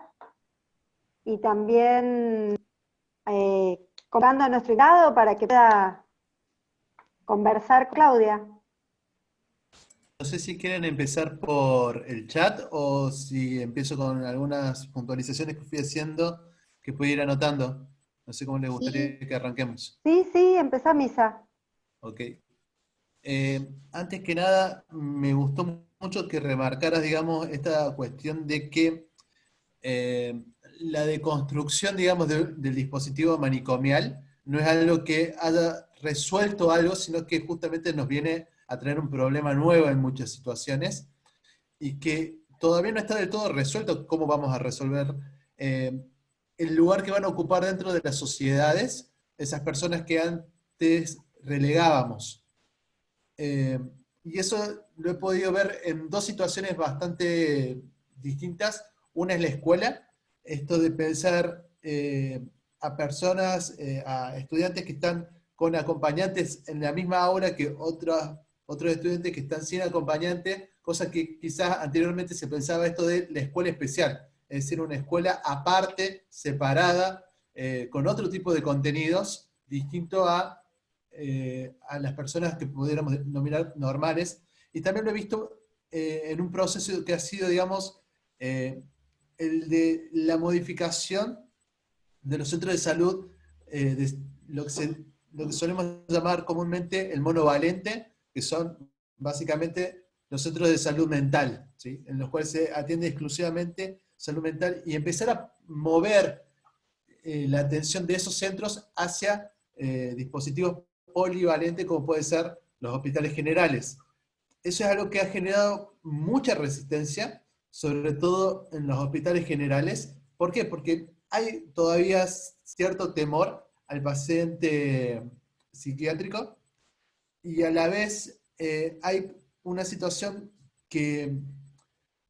y también convocando a nuestro invitado para que pueda conversar con Claudia. No sé si quieren empezar por el chat o si empiezo con algunas puntualizaciones que fui haciendo que puedo ir anotando. No sé cómo les gustaría que arranquemos. Sí, empezá, Misa. Ok. Antes que nada, me gustó mucho que remarcaras, digamos, esta cuestión de que la deconstrucción, digamos, del dispositivo manicomial no es algo que haya resuelto algo, sino que justamente nos viene a traer un problema nuevo en muchas situaciones y que todavía no está del todo resuelto cómo vamos a resolver el lugar que van a ocupar dentro de las sociedades esas personas que antes relegábamos. Y eso lo he podido ver en dos situaciones bastante distintas. Una es la escuela, esto de pensar a personas, a estudiantes que están con acompañantes en la misma aula que otros estudiantes que están sin acompañante, cosa que quizás anteriormente se pensaba esto de la escuela especial, es decir, una escuela aparte, separada, con otro tipo de contenidos, distinto a las personas que pudiéramos denominar normales, y también lo he visto en un proceso que ha sido, digamos, el de la modificación de los centros de salud, de lo que solemos llamar comúnmente el monovalente, que son básicamente los centros de salud mental, ¿sí? En los cuales se atiende exclusivamente salud mental, y empezar a mover la atención de esos centros hacia dispositivos polivalentes como pueden ser los hospitales generales. Eso es algo que ha generado mucha resistencia, sobre todo en los hospitales generales. ¿Por qué? Porque hay todavía cierto temor al paciente psiquiátrico, y a la vez hay una situación que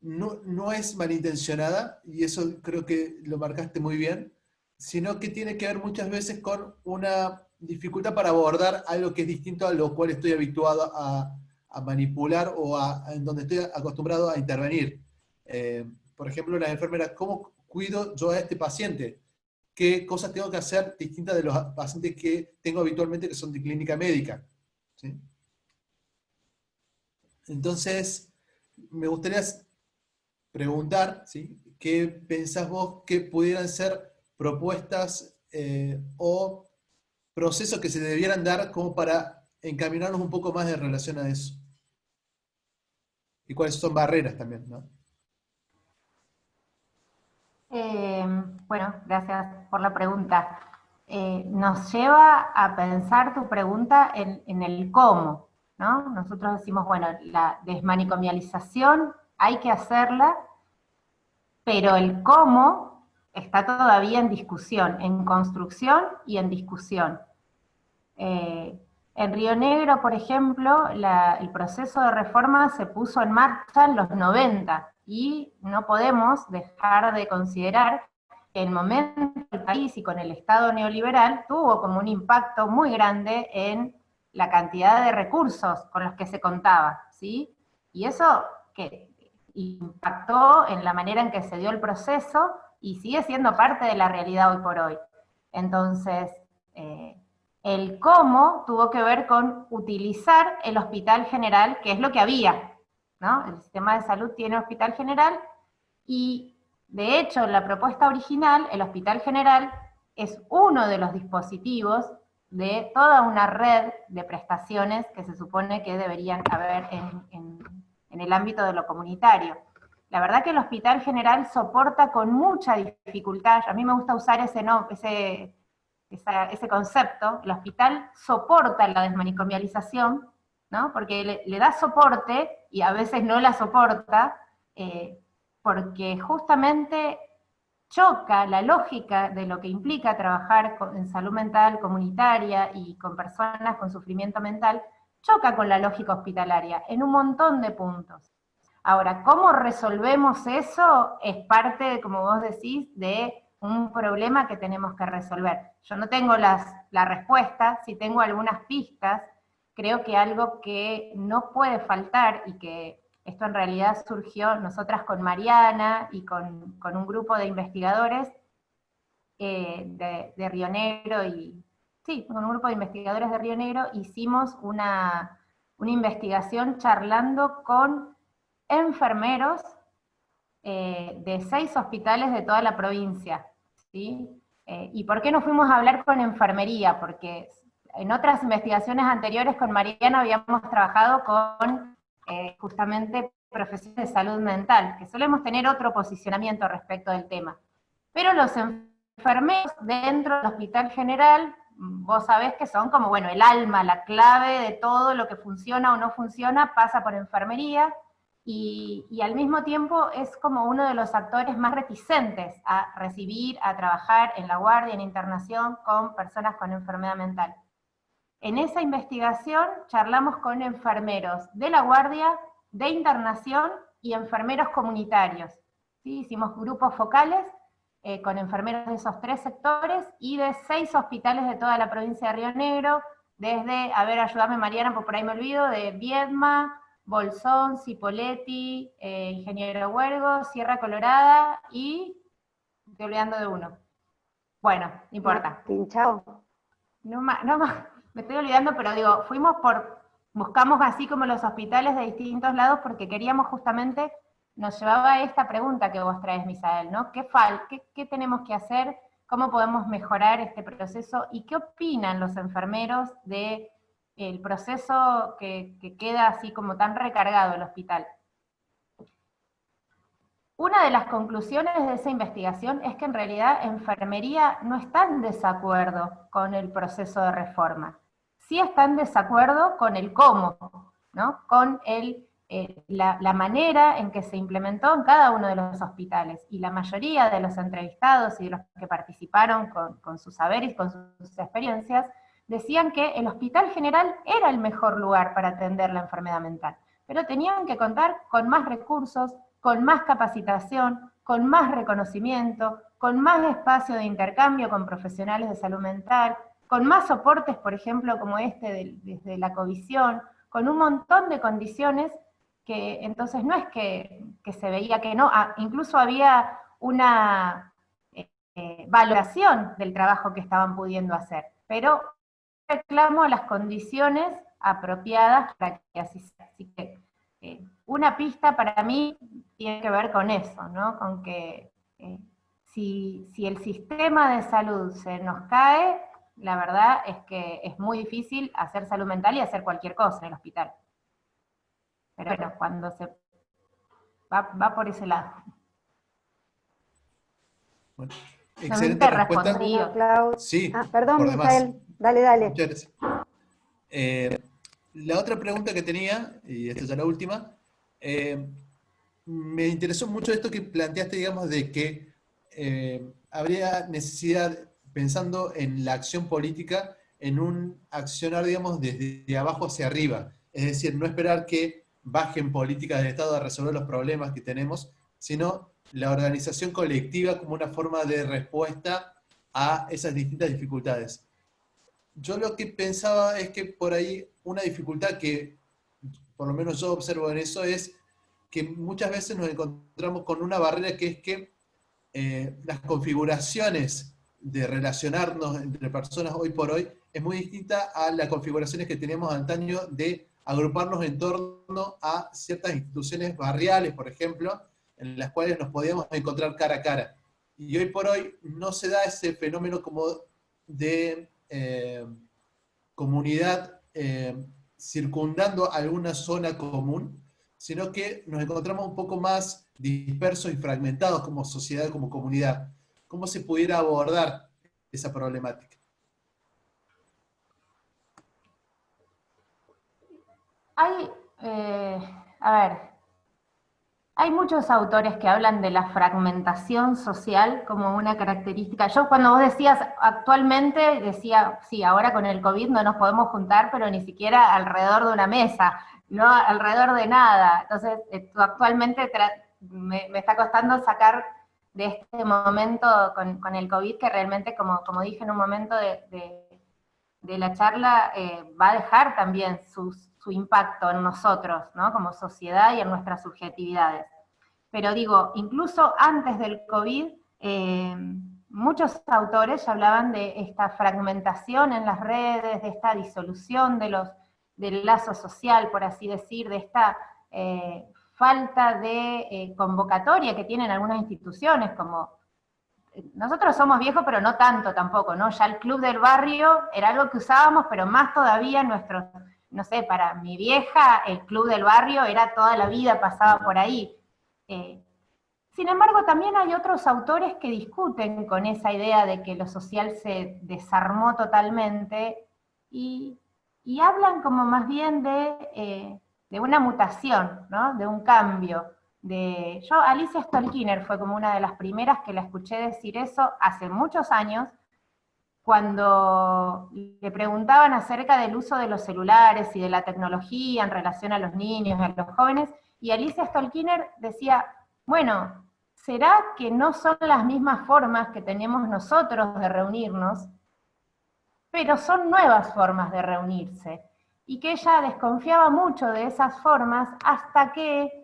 no es malintencionada, y eso creo que lo marcaste muy bien, sino que tiene que ver muchas veces con una dificultad para abordar algo que es distinto a lo cual estoy habituado a manipular o en donde estoy acostumbrado a intervenir. Por ejemplo, las enfermeras, ¿cómo cuido yo a este paciente? ¿Qué cosas tengo que hacer distintas de los pacientes que tengo habitualmente que son de clínica médica? ¿Sí? Entonces, me gustaría preguntar, ¿sí?, ¿qué pensás vos que pudieran ser propuestas o procesos que se debieran dar como para encaminarnos un poco más en relación a eso? ¿Y cuáles son barreras también, no? Bueno, gracias por la pregunta. Nos lleva a pensar tu pregunta en el cómo, ¿no? Nosotros decimos, bueno, la desmanicomialización hay que hacerla, pero el cómo está todavía en discusión, en construcción y en discusión. En Río Negro, por ejemplo, el proceso de reforma se puso en marcha en los 90, y no podemos dejar de considerar que el momento del país y con el Estado neoliberal tuvo como un impacto muy grande en la cantidad de recursos con los que se contaba, ¿sí? Y eso que impactó en la manera en que se dio el proceso y sigue siendo parte de la realidad hoy por hoy. Entonces, el cómo tuvo que ver con utilizar el hospital general, que es lo que había, ¿no? El sistema de salud tiene hospital general, y de hecho en la propuesta original el hospital general es uno de los dispositivos de toda una red de prestaciones que se supone que deberían haber en el ámbito de lo comunitario. La verdad que el hospital general soporta con mucha dificultad, a mí me gusta usar ese concepto, el hospital soporta la desmanicomialización, ¿no? Porque le da soporte y a veces no la soporta, porque justamente choca la lógica de lo que implica trabajar en salud mental comunitaria y con personas con sufrimiento mental, choca con la lógica hospitalaria en un montón de puntos. Ahora, ¿cómo resolvemos eso? Es parte, como vos decís, de un problema que tenemos que resolver. Yo no tengo la respuesta, sí tengo algunas pistas, creo que algo que no puede faltar, y que esto en realidad surgió nosotras con Mariana y con un grupo de investigadores de Río Negro, con un grupo de investigadores de Río Negro hicimos una investigación charlando con enfermeros de 6 hospitales de toda la provincia, ¿sí? ¿Y por qué no fuimos a hablar con enfermería? Porque en otras investigaciones anteriores con Mariana habíamos trabajado con justamente profesionales de salud mental, que solemos tener otro posicionamiento respecto del tema. Pero los enfermeros dentro del Hospital General, vos sabés que son como, bueno, el alma, la clave de todo lo que funciona o no funciona, pasa por enfermería, y al mismo tiempo es como uno de los actores más reticentes a recibir, a trabajar en la guardia, en internación, con personas con enfermedad mental. En esa investigación charlamos con enfermeros de la guardia, de internación y enfermeros comunitarios, ¿sí? Hicimos grupos focales con enfermeros de esos 3 sectores y de 6 hospitales de toda la provincia de Río Negro, desde, a ver, ayúdame Mariana, porque por ahí me olvido, de Viedma, Bolsón, Cipolletti, Ingeniero Huergo, Sierra Colorada y, estoy olvidando de uno. Bueno, no importa. Pinchado. No más, me estoy olvidando, pero digo, buscamos así como los hospitales de distintos lados porque queríamos justamente, nos llevaba a esta pregunta que vos traes, Misael, ¿no? ¿Qué tenemos que hacer? ¿Cómo podemos mejorar este proceso? ¿Y qué opinan los enfermeros de el proceso que queda así como tan recargado el hospital? Una de las conclusiones de esa investigación es que en realidad enfermería no está en desacuerdo con el proceso de reforma. Sí está en desacuerdo con el cómo, ¿no? Con la manera en que se implementó en cada uno de los hospitales. Y la mayoría de los entrevistados y de los que participaron con sus saberes y con sus experiencias, decían que el Hospital General era el mejor lugar para atender la enfermedad mental, pero tenían que contar con más recursos, con más capacitación, con más reconocimiento, con más espacio de intercambio con profesionales de salud mental, con más soportes, por ejemplo, como desde la covisión, con un montón de condiciones que entonces no es que se veía que no, incluso había una valoración del trabajo que estaban pudiendo hacer, pero reclamo a las condiciones apropiadas para que así sea. Así que una pista para mí tiene que ver con eso, ¿no? Con que si el sistema de salud se nos cae, la verdad es que es muy difícil hacer salud mental y hacer cualquier cosa en el hospital. Pero bueno, cuando se va por ese lado. Bueno, excelente respuesta. Bueno, Clau. Sí, perdón, por demás. Misael, dale. Muchas gracias. La otra pregunta que tenía, y esta es ya la última, me interesó mucho esto que planteaste, digamos, de que habría necesidad, pensando en la acción política, en un accionar, digamos, desde abajo hacia arriba. Es decir, no esperar que bajen políticas del Estado a resolver los problemas que tenemos, sino la organización colectiva como una forma de respuesta a esas distintas dificultades. Yo lo que pensaba es que por ahí una dificultad que, por lo menos yo observo en eso, es que muchas veces nos encontramos con una barrera que es que las configuraciones de relacionarnos entre personas hoy por hoy es muy distinta a las configuraciones que teníamos antaño de agruparnos en torno a ciertas instituciones barriales, por ejemplo, en las cuales nos podíamos encontrar cara a cara. Y hoy por hoy no se da ese fenómeno como de comunidad circundando alguna zona común, sino que nos encontramos un poco más dispersos y fragmentados como sociedad, como comunidad. ¿Cómo se pudiera abordar esa problemática? Hay muchos autores que hablan de la fragmentación social como una característica. Yo cuando vos decías actualmente, decía, sí, ahora con el COVID no nos podemos juntar, pero ni siquiera alrededor de una mesa, no alrededor de nada. Entonces, actualmente me está costando sacar de este momento con el COVID, que realmente, como dije en un momento de de la charla va a dejar también su impacto en nosotros, ¿no? Como sociedad y en nuestras subjetividades. Pero digo, incluso antes del COVID, muchos autores ya hablaban de esta fragmentación en las redes, de esta disolución del lazo social, por así decir, de esta falta de convocatoria que tienen algunas instituciones, como nosotros somos viejos, pero no tanto tampoco, ¿no? Ya el club del barrio era algo que usábamos, pero más todavía nuestros, no sé, para mi vieja, el club del barrio era toda la vida, pasaba por ahí. Sin embargo, también hay otros autores que discuten con esa idea de que lo social se desarmó totalmente, y hablan como más bien de una mutación, ¿no? De un cambio. Alicia Stolkiner fue como una de las primeras que la escuché decir eso hace muchos años, cuando le preguntaban acerca del uso de los celulares y de la tecnología en relación a los niños y a los jóvenes, y Alicia Stolkiner decía, bueno, ¿será que no son las mismas formas que tenemos nosotros de reunirnos? Pero son nuevas formas de reunirse, y que ella desconfiaba mucho de esas formas hasta que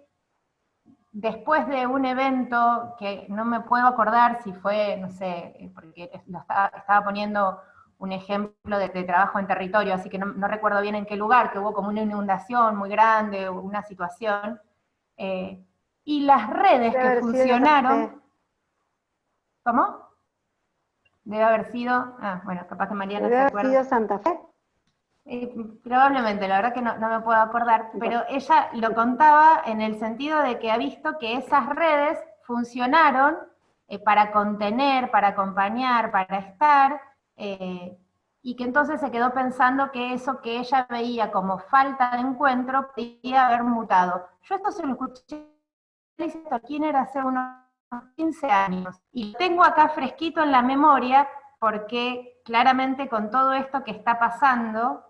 después de un evento, que no me puedo acordar si fue, no sé, porque estaba poniendo un ejemplo de trabajo en territorio, así que no recuerdo bien en qué lugar, que hubo como una inundación muy grande, una situación, y las redes que funcionaron... ¿Cómo? Debe haber sido... bueno, capaz que Mariana se acuerda. ¿Debe haber sido Santa Fe? Probablemente, la verdad que no me puedo acordar, pero ella lo contaba en el sentido de que ha visto que esas redes funcionaron para contener, para acompañar, para estar, y que entonces se quedó pensando que eso que ella veía como falta de encuentro podía haber mutado. Yo esto se lo escuché a Alicia Stolkiner hace unos 15 años, y lo tengo acá fresquito en la memoria, porque claramente con todo esto que está pasando,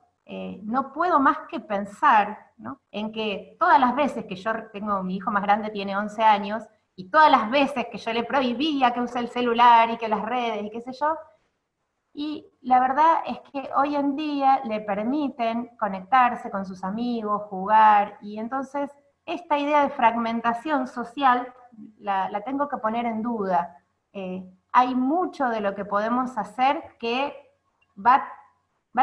no puedo más que pensar, ¿no?, en que todas las veces que yo tengo, mi hijo más grande tiene 11 años, y todas las veces que yo le prohibía que use el celular y que las redes y qué sé yo, y la verdad es que hoy en día le permiten conectarse con sus amigos, jugar, y entonces esta idea de fragmentación social la tengo que poner en duda. Hay mucho de lo que podemos hacer que va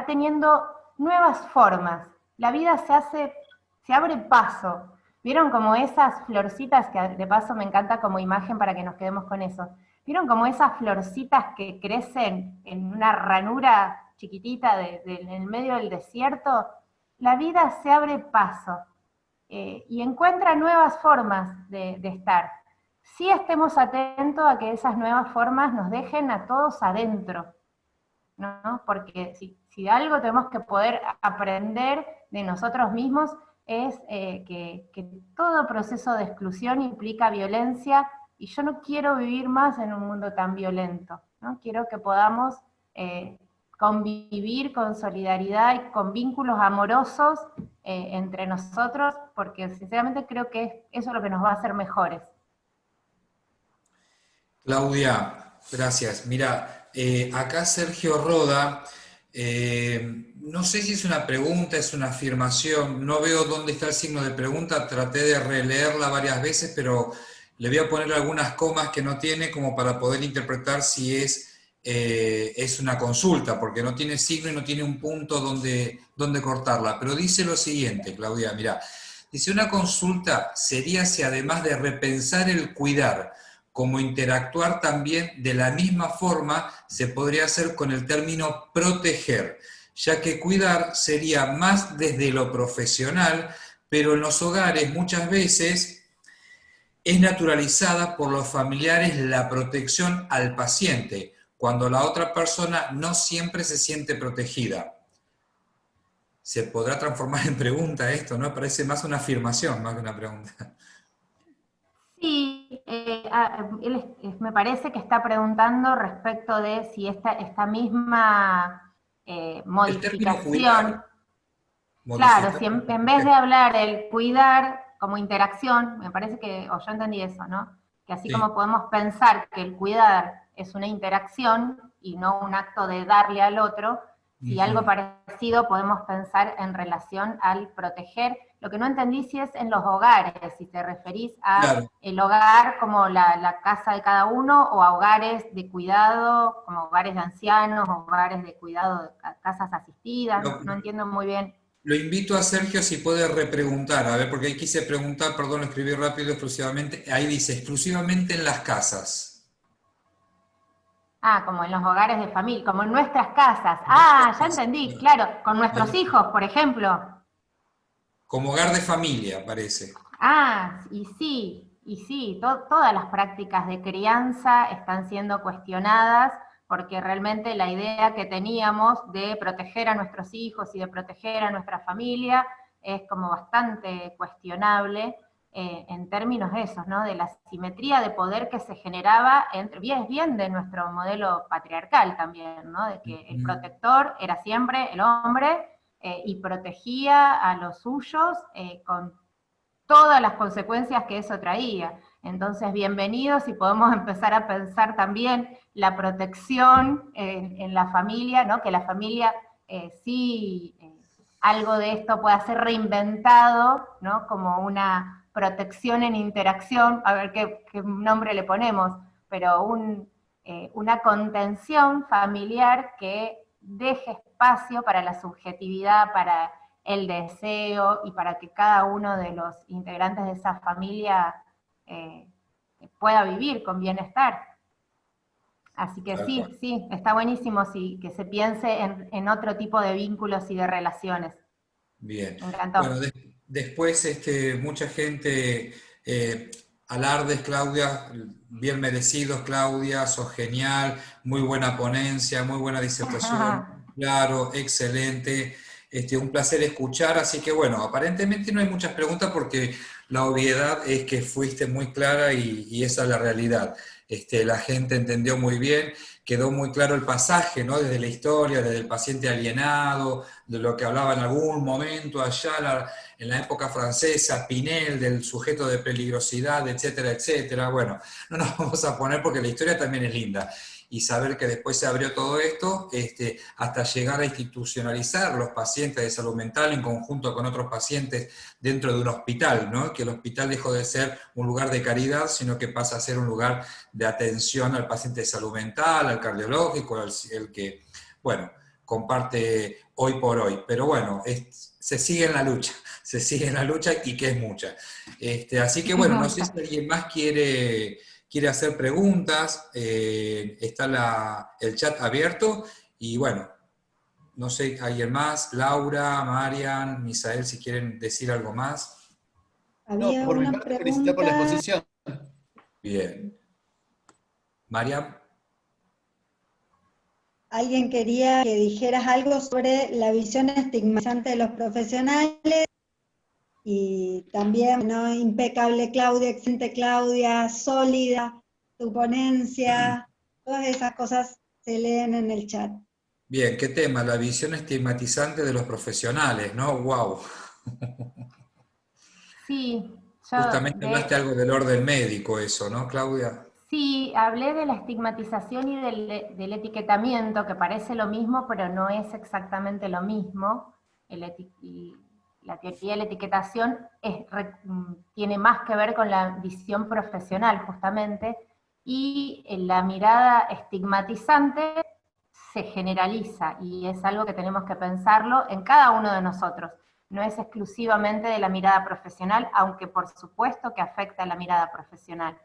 teniendo nuevas formas. La vida se abre paso. ¿Vieron como esas florcitas, que de paso me encanta como imagen para que nos quedemos con eso? ¿Vieron como esas florcitas que crecen en una ranura chiquitita en el medio del desierto? La vida se abre paso y encuentra nuevas formas de estar. Sí, estemos atentos a que esas nuevas formas nos dejen a todos adentro, ¿no? Porque si algo tenemos que poder aprender de nosotros mismos es que todo proceso de exclusión implica violencia, y yo no quiero vivir más en un mundo tan violento, ¿no? Quiero que podamos convivir con solidaridad y con vínculos amorosos entre nosotros, porque sinceramente creo que eso es lo que nos va a hacer mejores. Claudia, gracias. Mira, acá Sergio Roda, no sé si es una pregunta, es una afirmación, no veo dónde está el signo de pregunta, traté de releerla varias veces, pero le voy a poner algunas comas que no tiene como para poder interpretar si es una consulta, porque no tiene signo y no tiene un punto donde cortarla. Pero dice lo siguiente, Claudia, mira, dice: una consulta sería si además de repensar el cuidar, como interactuar también de la misma forma se podría hacer con el término proteger, ya que cuidar sería más desde lo profesional, pero en los hogares muchas veces es naturalizada por los familiares la protección al paciente, cuando la otra persona no siempre se siente protegida. ¿Se podrá transformar en pregunta esto, no? Parece más una afirmación, más que una pregunta. Sí, él me parece que está preguntando respecto de si esta misma modificación, claro, si en vez de hablar el cuidar como interacción, me parece que, o yo entendí eso, ¿no? Que así como podemos pensar que el cuidar es una interacción y no un acto de darle al otro, Si algo parecido podemos pensar en relación al proteger. Lo que no entendí si es en los hogares, si te referís a Claro. el hogar como la casa de cada uno, o a hogares de cuidado, como hogares de ancianos, hogares de cuidado, casas asistidas, no entiendo muy bien. Lo invito a Sergio si puede repreguntar, a ver, porque ahí quise preguntar, perdón, escribí rápido, exclusivamente, ahí dice, exclusivamente en las casas. Ah, como en los hogares de familia, como en nuestras casas. Ah, ya entendí, claro, con nuestros hijos, por ejemplo. Como hogar de familia, parece. Ah, y sí, todas las prácticas de crianza están siendo cuestionadas, porque realmente la idea que teníamos de proteger a nuestros hijos y de proteger a nuestra familia es como bastante cuestionable, en términos esos, ¿no? De la simetría de poder que se generaba entre, bien de nuestro modelo patriarcal también, ¿no? De que el protector era siempre el hombre, y protegía a los suyos con todas las consecuencias que eso traía. Entonces, bienvenidos, y podemos empezar a pensar también la protección en la familia, ¿no? Que la familia algo de esto pueda ser reinventado, ¿no? Como una protección en interacción, a ver qué nombre le ponemos, pero una contención familiar que deje espacio para la subjetividad, para el deseo, y para que cada uno de los integrantes de esa familia pueda vivir con bienestar. Así que sí, está buenísimo que se piense en otro tipo de vínculos y de relaciones. Bien. Me encantó. Bueno, después mucha gente, alardes, Claudia, bien merecidos, Claudia, sos genial, muy buena ponencia, muy buena disertación, claro, excelente, un placer escuchar, así que bueno, aparentemente no hay muchas preguntas porque la obviedad es que fuiste muy clara y esa es la realidad. La gente entendió muy bien, quedó muy claro el pasaje, ¿no? Desde la historia, desde el paciente alienado, de lo que hablaba en algún momento allá en la época francesa, Pinel, del sujeto de peligrosidad, etcétera, etcétera. Bueno, no nos vamos a poner porque la historia también es linda. Y saber que después se abrió todo esto, hasta llegar a institucionalizar los pacientes de salud mental en conjunto con otros pacientes dentro de un hospital, ¿no? Que el hospital dejó de ser un lugar de caridad, sino que pasa a ser un lugar de atención al paciente de salud mental, al cardiológico, el que, bueno, comparte hoy por hoy. Pero bueno, se sigue en la lucha y que es mucha. Así que bueno, no sé si alguien más quiere hacer preguntas, está el chat abierto, y bueno, no sé, alguien más, Laura, Marian, Misael, si quieren decir algo más. Había por mi una parte, felicitar por la pregunta. exposición. Bien. Marian. Alguien quería que dijeras algo sobre la visión estigmatizante de los profesionales, y también, ¿no? Impecable Claudia, excelente Claudia, sólida, tu ponencia, todas esas cosas se leen en el chat. Bien, ¿qué tema? La visión estigmatizante de los profesionales, ¿no? ¡Wow! Sí, Justamente hablaste algo del orden médico, eso, ¿no, Claudia? sí, hablé de la estigmatización y del etiquetamiento, que parece lo mismo, pero no es exactamente lo mismo. Y la teoría de la etiquetación tiene más que ver con la visión profesional, justamente, y la mirada estigmatizante se generaliza, y es algo que tenemos que pensarlo en cada uno de nosotros. No es exclusivamente de la mirada profesional, aunque por supuesto que afecta a la mirada profesional.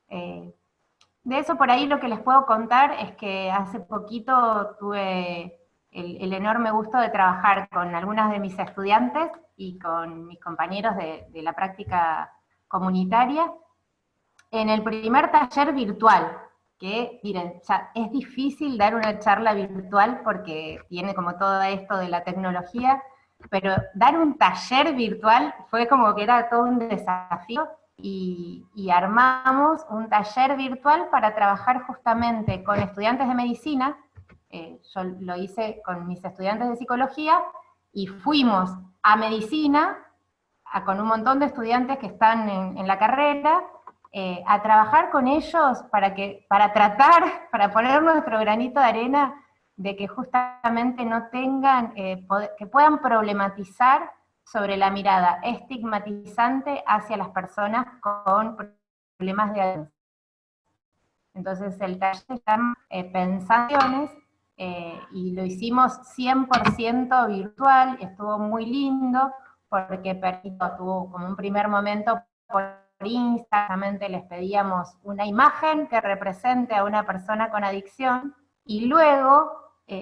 De eso por ahí lo que les puedo contar es que hace poquito tuve el enorme gusto de trabajar con algunas de mis estudiantes y con mis compañeros de la práctica comunitaria en el primer taller virtual, que miren, ya es difícil dar una charla virtual porque tiene como todo esto de la tecnología, pero dar un taller virtual fue como que era todo un desafío. Y armamos un taller virtual para trabajar justamente con estudiantes de medicina. Yo lo hice con mis estudiantes de psicología, y fuimos a medicina con un montón de estudiantes que están en la carrera, a trabajar con ellos para poner nuestro granito de arena de que justamente no tengan, que puedan problematizar sobre la mirada estigmatizante hacia las personas con problemas de adicción. Entonces el taller se llama Pensaciones, y lo hicimos 100% virtual, estuvo muy lindo, porque tuvo como un primer momento por Instagram, les pedíamos una imagen que represente a una persona con adicción, y luego,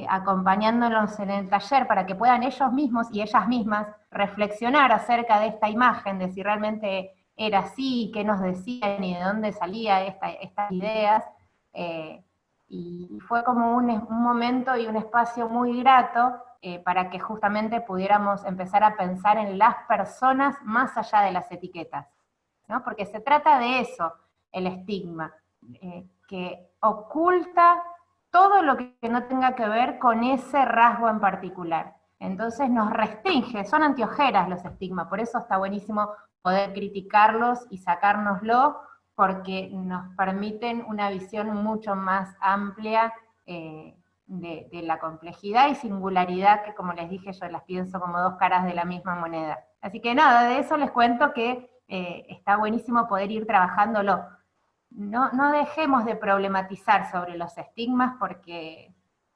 acompañándonos en el taller para que puedan ellos mismos y ellas mismas reflexionar acerca de esta imagen, de si realmente era así, qué nos decían y de dónde salían estas ideas, y fue como un momento y un espacio muy grato para que justamente pudiéramos empezar a pensar en las personas más allá de las etiquetas, ¿no? Porque se trata de eso, el estigma, que oculta todo lo que no tenga que ver con ese rasgo en particular. Entonces nos restringe, son antiojeras los estigmas, por eso está buenísimo poder criticarlos y sacárnoslo, porque nos permiten una visión mucho más amplia de la complejidad y singularidad, que como les dije, yo las pienso como dos caras de la misma moneda. Así que nada, de eso les cuento que está buenísimo poder ir trabajándolo. No dejemos de problematizar sobre los estigmas, porque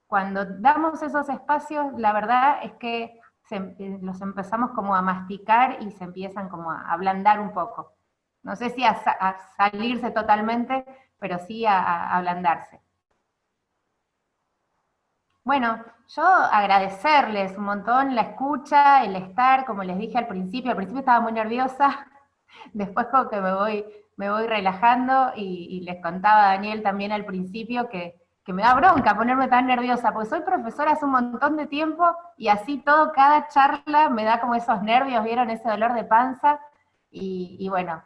cuando damos esos espacios, la verdad es que los empezamos como a masticar y se empiezan como a ablandar un poco. No sé si a salirse totalmente, pero sí a ablandarse. Bueno, yo agradecerles un montón la escucha, el estar, como les dije al principio estaba muy nerviosa, después como que me voy relajando, y les contaba a Daniel también al principio que me da bronca ponerme tan nerviosa, porque soy profesora hace un montón de tiempo, y así todo, cada charla me da como esos nervios, ¿vieron? Ese dolor de panza, y bueno,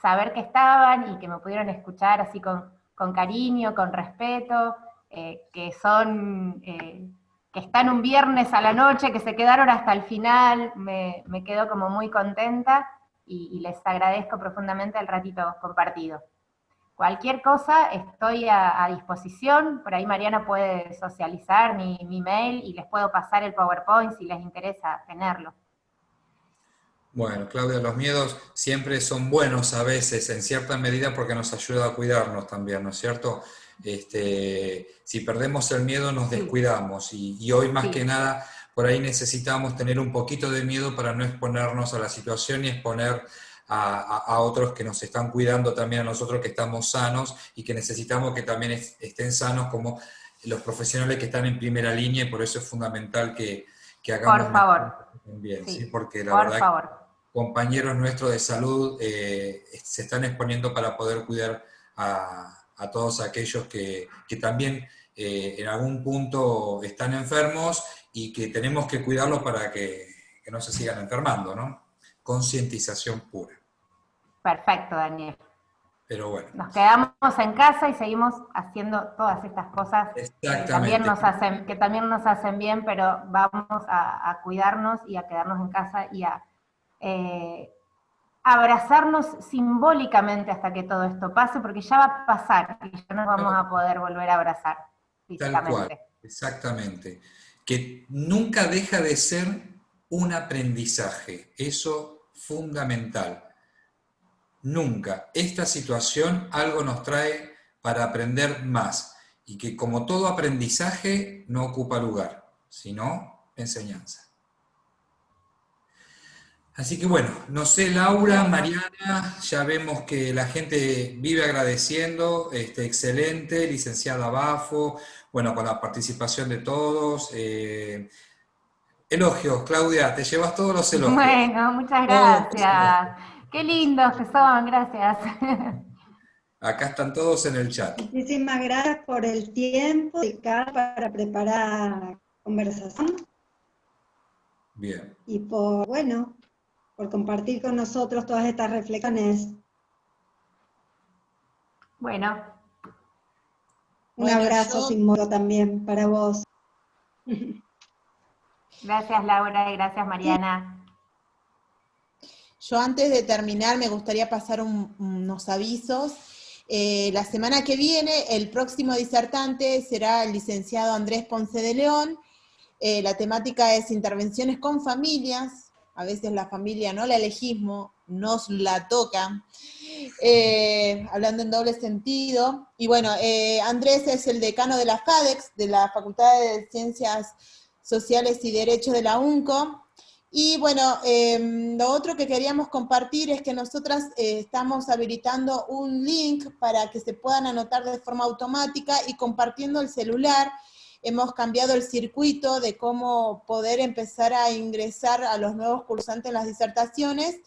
saber que estaban y que me pudieron escuchar así con cariño, con respeto, que están un viernes a la noche, que se quedaron hasta el final, me quedo como muy contenta, y les agradezco profundamente el ratito compartido. Cualquier cosa, estoy a disposición, por ahí Mariana puede socializar mi mail, y les puedo pasar el PowerPoint si les interesa tenerlo. Bueno, Claudia, los miedos siempre son buenos a veces, en cierta medida, porque nos ayuda a cuidarnos también, ¿no es cierto? Si perdemos el miedo nos descuidamos, y hoy más que nada por ahí necesitamos tener un poquito de miedo para no exponernos a la situación y exponer a otros que nos están cuidando, también a nosotros que estamos sanos y que necesitamos que también estén sanos, como los profesionales que están en primera línea, y por eso es fundamental que hagamos... Por favor. Bien, sí, ¿sí? Porque la verdad, favor. Compañeros nuestros de salud se están exponiendo para poder cuidar a todos aquellos que también en algún punto están enfermos, y que tenemos que cuidarlos para que no se sigan enfermando, ¿no? Concientización pura. Perfecto, Daniel. Pero bueno. Nos quedamos en casa y seguimos haciendo todas estas cosas que también nos hacen bien, pero vamos a cuidarnos y a quedarnos en casa y a abrazarnos simbólicamente hasta que todo esto pase, porque ya va a pasar y ya nos vamos a poder volver a abrazar físicamente. Tal cual, exactamente. Que nunca deja de ser un aprendizaje, eso fundamental. Nunca. Esta situación algo nos trae para aprender más, y que como todo aprendizaje no ocupa lugar, sino enseñanza. Así que bueno, no sé, Laura, Mariana, ya vemos que la gente vive agradeciendo, excelente, licenciada Bafo, bueno, con la participación de todos. Elogios, Claudia, te llevas todos los elogios. Bueno, muchas gracias. Qué lindos que son, gracias. Acá están todos en el chat. Muchísimas gracias por el tiempo dedicado para preparar la conversación. Bien. Y por compartir con nosotros todas estas reflexiones. Bueno. Un abrazo sin modo también para vos. Gracias, Laura, y gracias, Mariana. Yo antes de terminar me gustaría pasar unos avisos. La semana que viene, el próximo disertante será el licenciado Andrés Ponce de León. La temática es intervenciones con familias. A veces la familia no la elegimos, nos la toca. Hablando en doble sentido. Y bueno, Andrés es el decano de la FADEX, de la Facultad de Ciencias Sociales y Derechos de la UNCO. Y bueno, lo otro que queríamos compartir es que nosotras estamos habilitando un link para que se puedan anotar de forma automática y compartiendo el celular. Hemos cambiado el circuito de cómo poder empezar a ingresar a los nuevos cursantes en las disertaciones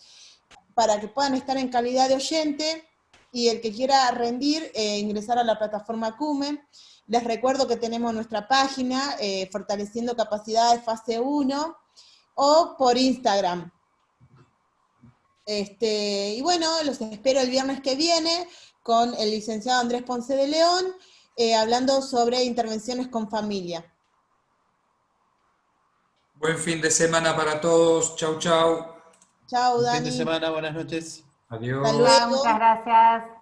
para que puedan estar en calidad de oyente, y el que quiera rendir, ingresar a la plataforma CUME. Les recuerdo que tenemos nuestra página, Fortaleciendo Capacidades Fase 1, o por Instagram. Y bueno, los espero el viernes que viene con el licenciado Andrés Ponce de León, hablando sobre intervenciones con familia. Buen fin de semana para todos. Chau, chau. Chau, Buen Dani. fin de semana, buenas noches. Adiós. Hasta luego. Muchas gracias.